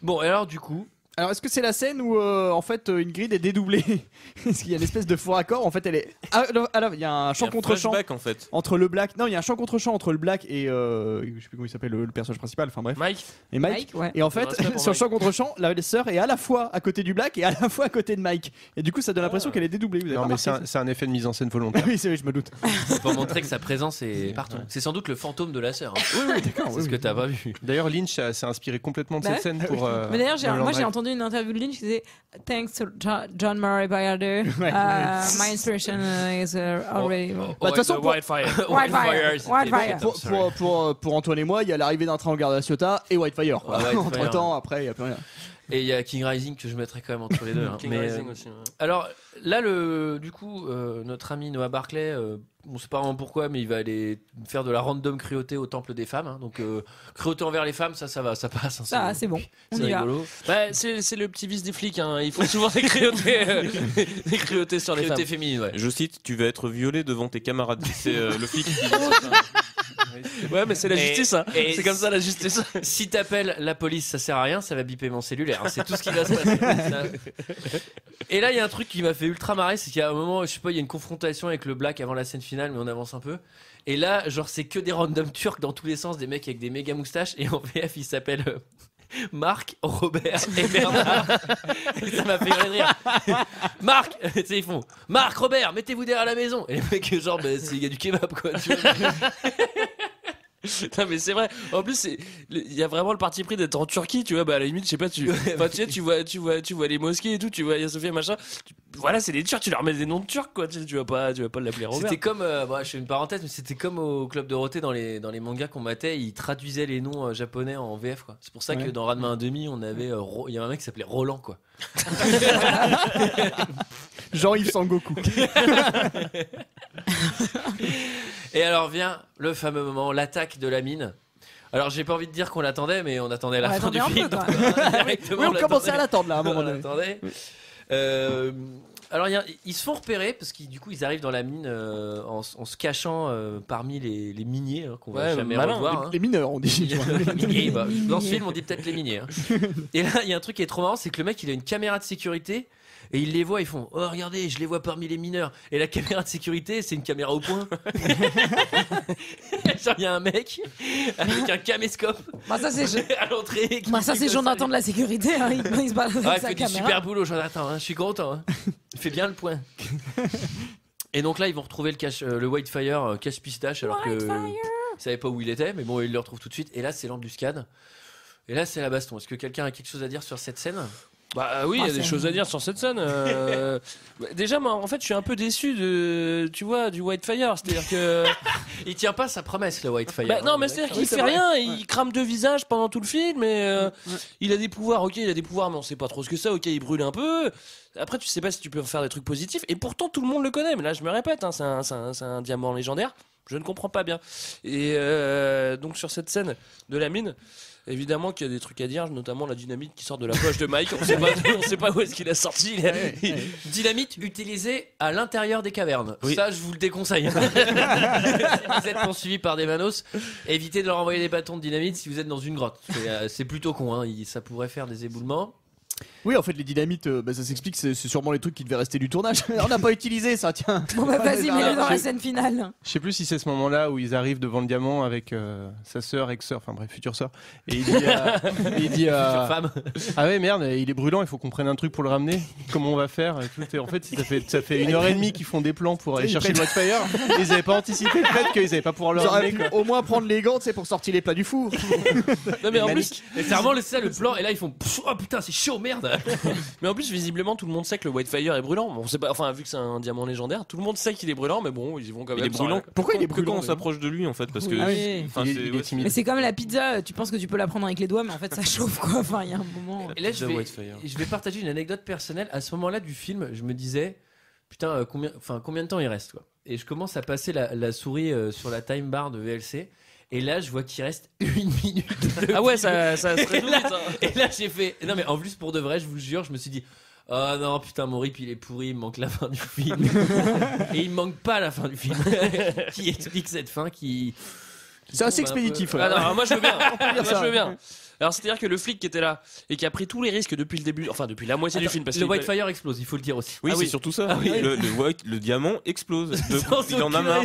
Bon, et alors du coup. Alors, est-ce que c'est la scène où en fait Ingrid est dédoublée? Parce qu'il y a une espèce de faux raccord. En fait, elle est. Alors, il y a un chant contre chant en fait. entre le Black. Non, il y a un chant contre chant entre le Black et je sais plus comment il s'appelle le personnage principal. Enfin bref. Mike. Et Mike. Ouais. Et en fait, reste pas pour sur le Mike. chant contre chant, la sœur est à la fois à côté du Black et à la fois à côté de Mike. Et du coup, ça donne l'impression qu'elle est dédoublée. Vous avez Non, pas mais remarqué c'est un effet de mise en scène volontaire. Oui, c'est vrai, je me doute. Pour montrer que sa présence est partout. C'est sans doute le fantôme de la sœur. Hein. Oui, d'accord. C'est ce que t'as pas vu. D'ailleurs, Lynch s'est inspiré complètement de Bah cette scène pour. Mais d'ailleurs, moi j'ai entendu entendu une interview de Lynch qui disait Thanks to John Murray Bayarder, my inspiration is already. Bah, de toute façon, pour- Wildfire. Pour Antoine et moi, il y a l'arrivée d'un train en gare de la Ciotat et Whitefire. quoi. Ouais, Whitefire. Entre temps, après, il n'y a plus rien. Et il y a King Rising que je mettrais quand même entre les deux. Hein. King Mais, Rising aussi. Ouais. alors là, du coup, notre ami Noah Barclay, on sait pas vraiment pourquoi, mais il va aller faire de la random cruauté au temple des femmes. Hein. Donc cruauté envers les femmes, ça va, ça passe. Hein, Ça, c'est bon. On C'est y va. rigolo. Bah, c'est le petit vice des flics. Hein. Ils font souvent des cruautés sur les femmes. Cruauté féminine, ouais. Je cite, tu vas être violé devant tes camarades. C'est le flic qui dit ça. Ouais, mais c'est la Et- justice. Hein. et C'est comme ça la justice. Si t'appelles la police, ça sert à rien, ça va biper mon cellulaire. Hein. C'est tout ce qui va se passer. Ça- Et là, il y a un truc qui m'a fait ultra marrer, c'est qu'il y a un moment, je sais pas, il y a une confrontation avec le Black avant la scène finale, mais on avance un peu. Et là, genre, c'est que des randoms turcs dans tous les sens, des mecs avec des méga moustaches. Et en VF, ils s'appellent Marc, Robert et Bernard. Et ça m'a fait rire. Marc, tu sais, ils font Marc, Robert, mettez-vous derrière la maison. Et les mecs, genre, bah, il y a du kebab, quoi. Tu vois. Non mais c'est vrai. En plus, il y a vraiment le parti pris d'être en Turquie, tu vois. Bah à la limite, je sais pas, tu sais, tu vois les mosquées et tout, tu vois Yaya Sofia machin. Voilà, c'est des Turcs, tu leur mets des noms de Turcs, quoi. Tu vas pas l'appeler Robert. C'était comme, je fais une parenthèse, mais c'était comme au Club Dorothée dans les mangas qu'on matait, ils traduisaient les noms japonais en VF, quoi. C'est pour ça que dans Ranma 1,5, on avait, il y avait un mec qui s'appelait Roland, quoi. Jean-Yves Sangoku. Et alors vient le fameux moment, l'attaque de la mine. Alors j'ai pas envie de dire qu'on l'attendait, mais on attendait la On fin du l'attendait film. un peu, quoi. Directement, Oui, on commençait à l'attendre là à un moment on donné. l'attendait. Alors ils se font repérer parce qu'ils du coup ils arrivent dans la mine en se cachant parmi les miniers qu'on va jamais revoir. Les mineurs on dit. Les miniers, dans ce film on dit peut-être les miniers. Et là il y a un truc qui est trop marrant, c'est que le mec il a une caméra de sécurité. Et ils les voient, ils font oh regardez, je les vois parmi les mineurs. Et la caméra de sécurité, c'est une caméra au point. Genre il y a un mec avec un caméscope ça c'est à l'entrée. Ça c'est Jonathan de la sécurité. Hein. Il se balade avec il sa fait caméra. du super boulot, Jonathan. Hein. Je suis content. Hein. Il fait bien le point. Et donc là, ils vont retrouver le Whitefire cache-pistache alors que ils savaient pas où il était, mais bon, ils le retrouvent tout de suite. Et là, c'est l'embuscade. Et là, c'est la baston. Est-ce que quelqu'un a quelque chose à dire sur cette scène? Bah oui, il y a des choses à dire sur cette scène. Déjà, moi, en fait, je suis un peu déçu du Whitefire. C'est-à-dire que il tient pas sa promesse, le Whitefire. Bah, non, mais c'est-à-dire qu'il fait rien. Il crame 2 visages pendant tout le film. Et il a des pouvoirs. Ok, il a des pouvoirs, mais on sait pas trop ce que c'est. Ok, il brûle un peu. Après, tu sais pas si tu peux faire des trucs positifs. Et pourtant, tout le monde le connaît. Mais là, je me répète, hein, c'est un diamant légendaire. Je ne comprends pas bien. Et donc sur cette scène de la mine. Évidemment qu'il y a des trucs à dire, notamment la dynamite qui sort de la poche de Mike. On sait pas où est-ce qu'il a sorti. Dynamite utilisée à l'intérieur des cavernes. Oui. Ça, je vous le déconseille. Si vous êtes poursuivi par des manos, évitez de leur envoyer des bâtons de dynamite si vous êtes dans une grotte. C'est plutôt con. Hein. Ça pourrait faire des éboulements. Oui, en fait, les dynamites, ça s'explique, c'est sûrement les trucs qui devaient rester du tournage. On n'a pas utilisé ça, tiens. Bon, vas-y, mets-le dans la scène finale. Je sais plus si c'est ce moment-là où ils arrivent devant le diamant avec sa sœur, ex-sœur, enfin bref, future sœur. Et il dit future femme. Ah ouais, merde, il est brûlant, il faut qu'on prenne un truc pour le ramener. Comment on va faire et tout. Et en fait, ça fait 1h30 qu'ils font des plans pour aller chercher le Whitefire. Ils n'avaient pas anticipé le fait qu'ils n'avaient pas pouvoir le ramener. Au moins prendre les gants, pour sortir les plats du four. Non, mais en plus, c'est vraiment ça le plan. Et là, ils font oh putain, c'est chaud, merde. Mais en plus, visiblement, tout le monde sait que le Whitefire est brûlant. Bon, on sait pas, enfin, vu que c'est un diamant légendaire, tout le monde sait qu'il est brûlant, mais bon, ils y vont quand même. Il est brûlant. Pourquoi il est brûlant quand on s'approche de lui, en fait, parce que il est timide. Mais c'est comme la pizza, tu penses que tu peux la prendre avec les doigts, mais en fait, ça chauffe quoi. Enfin, il y a un moment. Et là, je vais partager une anecdote personnelle. À ce moment-là du film, je me disais, putain, combien de temps il reste, quoi. Et je commence à passer la souris sur la time bar de VLC. Et là, je vois qu'il reste 1 minute. Ah ouais, ça se résout vite. Et là, j'ai fait. Non, mais en plus, pour de vrai, je vous jure, je me suis dit. Oh non, putain, mon rip il est pourri, il me manque la fin du film. Et il me manque pas la fin du film. Qui explique cette fin qui c'est assez expéditif. Ah non, moi je veux bien. Je veux bien. Alors c'est-à-dire que le flic qui était là et qui a pris tous les risques depuis le début, enfin depuis la moitié du film, parce le Whitefire explose, il faut le dire aussi. Oui, c'est surtout ça. Oui. Le diamant explose. Il en a marre.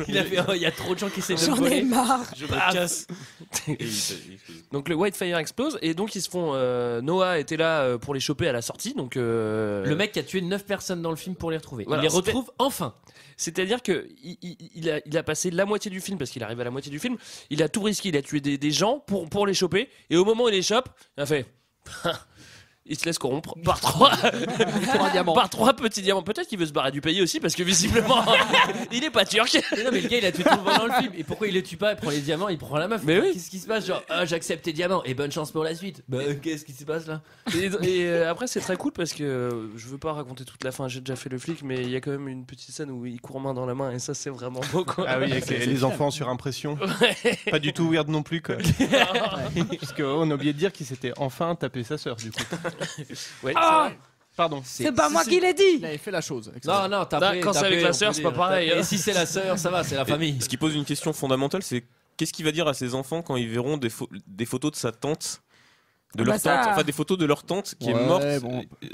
Il a fait il y a trop de gens qui essaient de J'en ai marre. Je me casse. Donc le Whitefire explose et donc ils se font. Noah était là pour les choper à la sortie. Donc le mec qui a tué 9 personnes dans le film pour les retrouver. Voilà, il les retrouve enfin. C'est-à-dire que il a passé la moitié du film parce qu'il arrive à la moitié du film. Il a tout risqué, il a tué des gens pour les choper. Et au moment où il les chope, il a fait. Il se laisse corrompre par 3 petits diamants. Peut-être qu'il veut se barrer du pays aussi parce que visiblement il est pas turc. Mais non, mais le gars il a tué tout le monde dans le film. Et pourquoi il les tue pas? Il prend les diamants, il prend la meuf. Mais oui. Qu'est-ce qui se passe? Genre j'accepte tes diamants et bonne chance pour la suite. Bah qu'est-ce qui se passe là? Et après c'est très cool parce que je veux pas raconter toute la fin. J'ai déjà fait le flic, mais il y a quand même une petite scène où il court main dans la main et ça c'est vraiment beau quoi. Ah oui, avec les enfants sur impression. Pas du tout weird non plus quoi. Parce qu'on a oublié de dire qu'il s'était enfin tapé sa sœur du coup. Ouais, pardon. C'est pas moi qui l'ai dit. Il avait fait la chose. Non, quand c'est avec la sœur, c'est pas pareil. Et si c'est la sœur, ça va, c'est la famille. Ce qui pose une question fondamentale, c'est qu'est-ce qu'il va dire à ses enfants quand ils verront des photos de sa tante? De leur tante, enfin des photos de leur tante qui est morte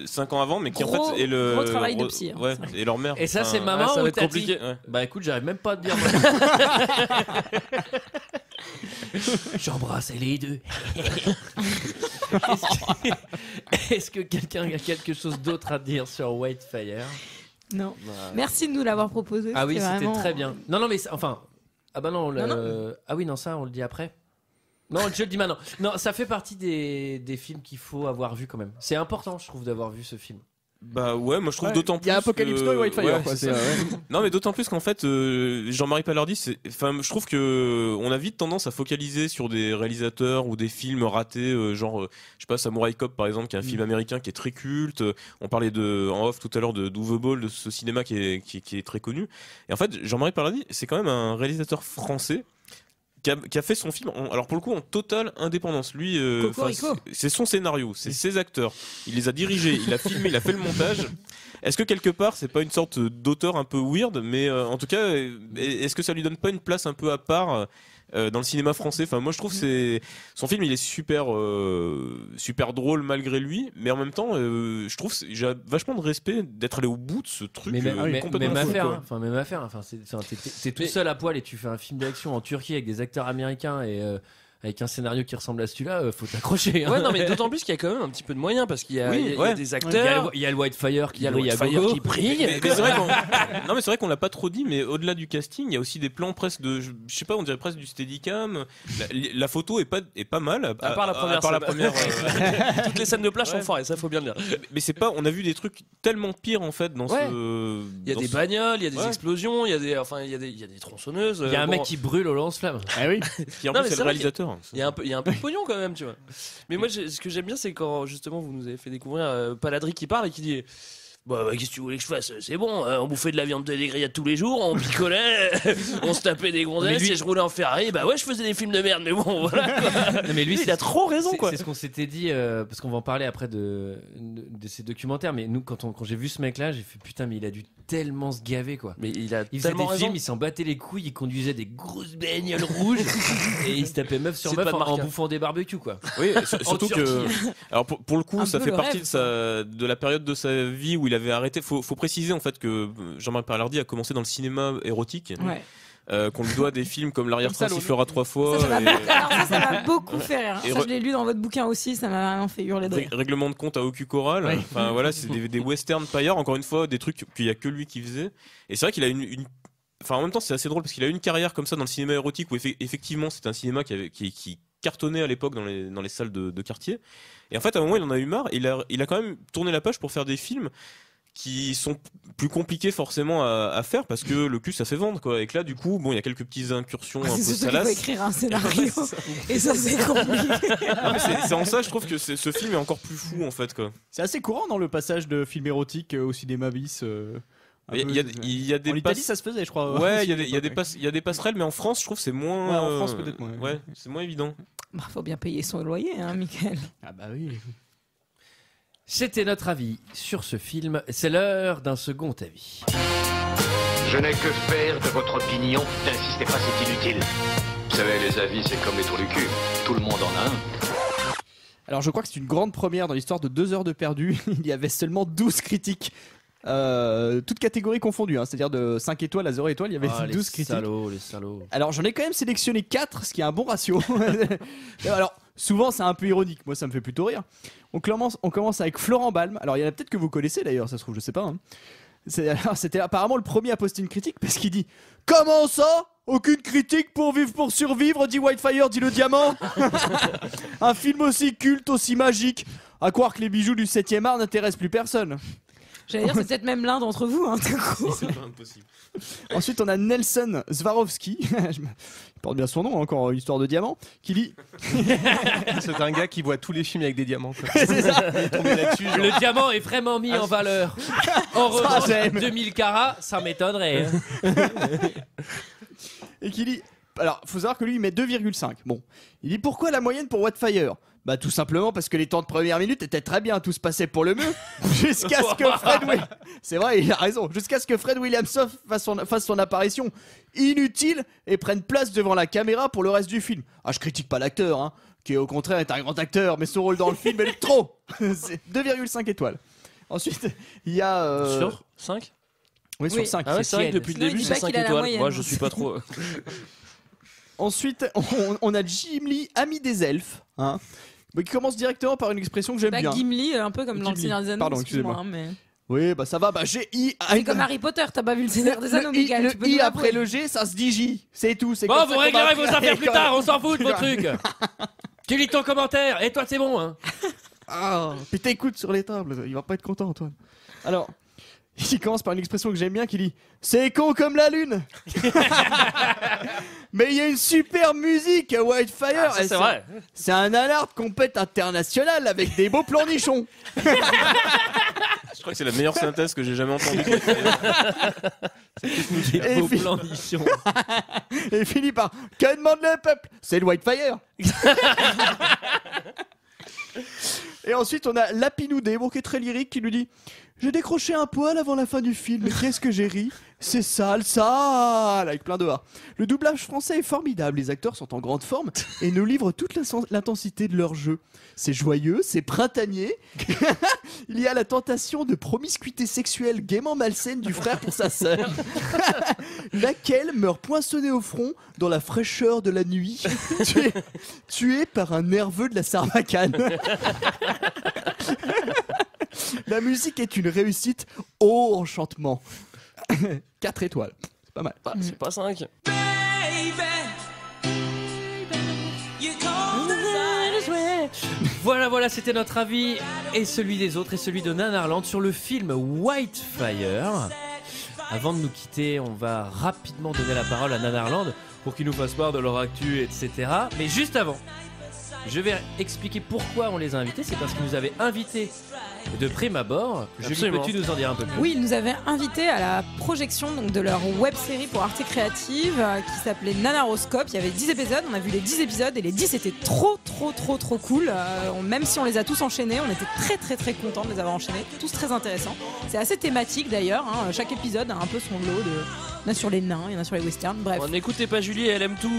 5 ans avant, mais qui en fait est le gros travail de psy. Ouais, et leur mère. Et ça c'est maman ça ou va être tati? compliqué. Ouais. Bah écoute, j'arrive même pas à te dire. J'embrasse les deux. Est-ce que quelqu'un a quelque chose d'autre à dire sur Whitefire? Non. Merci de nous l'avoir proposé. Ah oui, c'était vraiment... très bien. Non, mais enfin. Ah bah non, non. Ah oui, non, ça on le dit après. Non, je le dis maintenant. Non, ça fait partie des films qu'il faut avoir vu quand même. C'est important, je trouve, d'avoir vu ce film. Bah ouais, moi je trouve d'autant plus. Il y a Apocalypse Now et Whitefire. Non, mais d'autant plus qu'en fait, Jean-Marie Palardi, je trouve que on a vite tendance à focaliser sur des réalisateurs ou des films ratés, genre, je sais pas, Samurai Cop par exemple, qui est un film américain qui est très culte. On parlait en off tout à l'heure d'Uwe Boll, de ce cinéma qui est très connu. Et en fait, Jean-Marie Palardi, c'est quand même un réalisateur français qui a fait son film, alors pour le coup en totale indépendance. Lui, c'est son scénario, c'est ses acteurs. Il les a dirigés, il a filmé, il a fait le montage. Est-ce que quelque part c'est pas une sorte d'auteur un peu weird, mais en tout cas, est-ce que ça lui donne pas une place un peu à part dans le cinéma français? Enfin, moi je trouve son film il est super drôle malgré lui, mais en même temps je trouve j'ai vachement de respect d'être allé au bout de ce truc. Même affaire, t'es tout seul à poil et tu fais un film d'action en Turquie avec des acteurs américains et avec un scénario qui ressemble à celui-là, faut t'accrocher. Hein. Ouais, non, mais d'autant plus qu'il y a quand même un petit peu de moyens parce qu'il y a, il y a des acteurs. Il y a le Whitefire qui brille. Mais c'est vrai non, mais c'est vrai qu'on l'a pas trop dit, mais au-delà du casting, il y a aussi des plans presque je sais pas, on dirait presque du steadicam. La photo est pas mal. À part la première. Toutes les scènes de plage sont fortes, ça faut bien le dire. Mais c'est pas, on a vu des trucs tellement pires en fait dans ce. Il y a des bagnoles, il y a des explosions, il y a des tronçonneuses. Il y a un mec qui brûle au lance-flamme. Ah oui. Qui en plus c'est le réalisateur. Il y a un peu de pognon quand même, tu vois. Mais moi, ce que j'aime bien, c'est quand justement vous nous avez fait découvrir Paladri qui parle et qui dit. Bah, qu'est-ce que tu voulais que je fasse? C'est bon, on bouffait de la viande de des grillades tous les jours, on picolait, on se tapait des gonzesses et je roulais en Ferrari. Bah ouais, je faisais des films de merde, mais bon, voilà. Non, mais lui, il a trop raison, quoi. C'est ce qu'on s'était dit, parce qu'on va en parler après de ces documentaires. Mais nous, quand j'ai vu ce mec-là, j'ai fait putain, mais il a dû tellement se gaver, quoi. Mais il faisait des films, il s'en battait les couilles, il conduisait des grosses bagnoles rouges et il se tapait meuf sur meuf en bouffant des barbecues, quoi. Oui, surtout que. Alors pour le coup, ça fait partie de la période de sa vie où il avait arrêté. Faut préciser en fait que Jean-Marc Palardy a commencé dans le cinéma érotique. Ouais. Qu'on lui doit des films comme L'arrière-train sifflera 3 fois. Alors ça m'a beaucoup fait rire. Ça, je l'ai lu dans votre bouquin aussi, ça m'a vraiment fait hurler de rire. Règlement de compte à Ocu Choral. Ouais. Enfin voilà, c'est des western paillards, encore une fois, des trucs qu'il y a que lui qui faisait. Et c'est vrai qu'il a enfin en même temps c'est assez drôle parce qu'il a eu une carrière comme ça dans le cinéma érotique où effectivement c'est un cinéma qui cartonnait à l'époque dans les salles de quartier. Et en fait à un moment il en a eu marre. Il a quand même tourné la page pour faire des films qui sont plus compliqués forcément à faire parce que le cul ça fait vendre, quoi. Et que là du coup il y a quelques petites incursions un peu salaces. Il faut écrire un scénario et ça c'est compliqué. C'est en ça je trouve que ce film est encore plus fou en fait, quoi. C'est assez courant dans le passage de film érotique au cinéma bis. Il y a des en Italie ça se faisait, je crois. Ouais, il y a des passerelles, mais en France je trouve c'est moins. Ouais, en France peut-être moins. Ouais, c'est moins évident. Faut bien payer son loyer, hein, Michael. Ah bah oui. C'était notre avis sur ce film. C'est l'heure d'un second avis. Je n'ai que faire de votre opinion. N'insistez pas, c'est inutile. Vous savez, les avis, c'est comme les trous du cul. Tout le monde en a un. Alors je crois que c'est une grande première dans l'histoire de 2 heures de perdu. Il y avait seulement 12 critiques. Toutes catégories confondues, hein, c'est-à-dire de 5 étoiles à 0 étoiles, il y avait 12 critiques. Les salauds. Alors j'en ai quand même sélectionné 4, ce qui est un bon ratio. Alors souvent c'est un peu ironique, moi ça me fait plutôt rire. On commence avec Florent Balme. Alors il y en a peut-être que vous connaissez d'ailleurs, ça se trouve, je sais pas. Hein. C'était apparemment le premier à poster une critique parce qu'il dit: comment ça? Aucune critique pour vivre pour survivre, dit Whitefire, dit le diamant. Un film aussi culte, aussi magique. À croire que les bijoux du 7e art n'intéressent plus personne. J'allais dire, c'est peut-être même l'un d'entre vous, hein, tout court. C'est pas impossible. Ensuite, on a Nelson Swarovski, il porte bien son nom, encore histoire de diamant, qui dit. C'est un gars qui voit tous les films avec des diamants. C'est ça. Le diamant est vraiment mis en valeur. En revanche, 2000 carats, ça m'étonnerait. Hein. Et qui dit. Alors, faut savoir que lui, il met 2,5. Bon. Il dit: pourquoi la moyenne pour Whitefire? Bah tout simplement parce que les temps de première minute étaient très bien, tout se passait pour le mieux, jusqu'à ce que c'est vrai, il a raison, jusqu'à ce que Fred Williamson fasse son apparition inutile et prenne place devant la caméra pour le reste du film. Ah, je critique pas l'acteur, hein, qui au contraire est un grand acteur, mais son rôle dans le film est trop. C'est 2,5 étoiles. Ensuite, il y a sur 5. Oui, sur 5. Ah ouais, c'est vrai que depuis le début c'est 5 étoiles. Moi je suis pas trop. Ensuite, on a Jim Lee, ami des elfes, hein. Mais qui commence directement par une expression que j'aime bien. Gimli, un peu comme dans le Seigneur des Anneaux. Pardon, excusez-moi. Hein, mais... Oui, bah ça va, bah G-I. C'est comme Harry Potter, t'as pas vu le Seigneur des Anneaux, Michael. Le I après le G, ça se dit J. C'est tout. C'est bon, vous réglerez vos affaires plus tard, on s'en fout de vos trucs. Tu lis ton commentaire, et toi c'est bon, hein. Ah, puis t'écoutes sur les tables, il va pas être content, Antoine. Alors, il commence par une expression que j'aime bien qui dit: c'est con comme la lune. Mais il y a une super musique à Whitefire. Ah, c'est vrai. C'est un alert compète international avec des beaux plans nichons. Je crois que c'est la meilleure synthèse que j'ai jamais entendue. Et finit par que demande le peuple? C'est le Whitefire. Et ensuite on a Lapinoudé, bon, qui est très lyrique, qui nous dit: j'ai décroché un poil avant la fin du film, mais qu'est-ce que j'ai ri. C'est sale, avec plein de A. Le doublage français est formidable, les acteurs sont en grande forme et nous livrent toute l'intensité de leur jeu. C'est joyeux, c'est printanier. Il y a la tentation de promiscuité sexuelle gaiement malsaine du frère pour sa sœur, laquelle meurt poinçonnée au front dans la fraîcheur de la nuit, tuée par un nerveux de la Sarbacane. La musique est une réussite au enchantement. 4 étoiles, c'est pas mal. C'est pas 5. Voilà, c'était notre avis et celui des autres et celui de Nanarland sur le film Whitefire. Avant de nous quitter, on va rapidement donner la parole à Nanarland pour qu'ils nous fassent part de leur actu, etc. Mais juste avant, je vais expliquer pourquoi on les a invités. C'est parce qu'ils nous avaient invités de prime abord. Julie, peux-tu nous en dire un peu plus? Oui, ils nous avaient invités à la projection donc, de leur web-série pour Arte Créative qui s'appelait Nanaroscope. Il y avait 10 épisodes, on a vu les 10 épisodes et les 10 étaient trop cool. Même si on les a tous enchaînés, on était très contents de les avoir enchaînés, tous très intéressants. C'est assez thématique d'ailleurs, hein. Chaque épisode a un peu son lot de... Il y en a sur les nains, il y en a sur les westerns, bref. N'écoutez pas Julie, elle aime tout.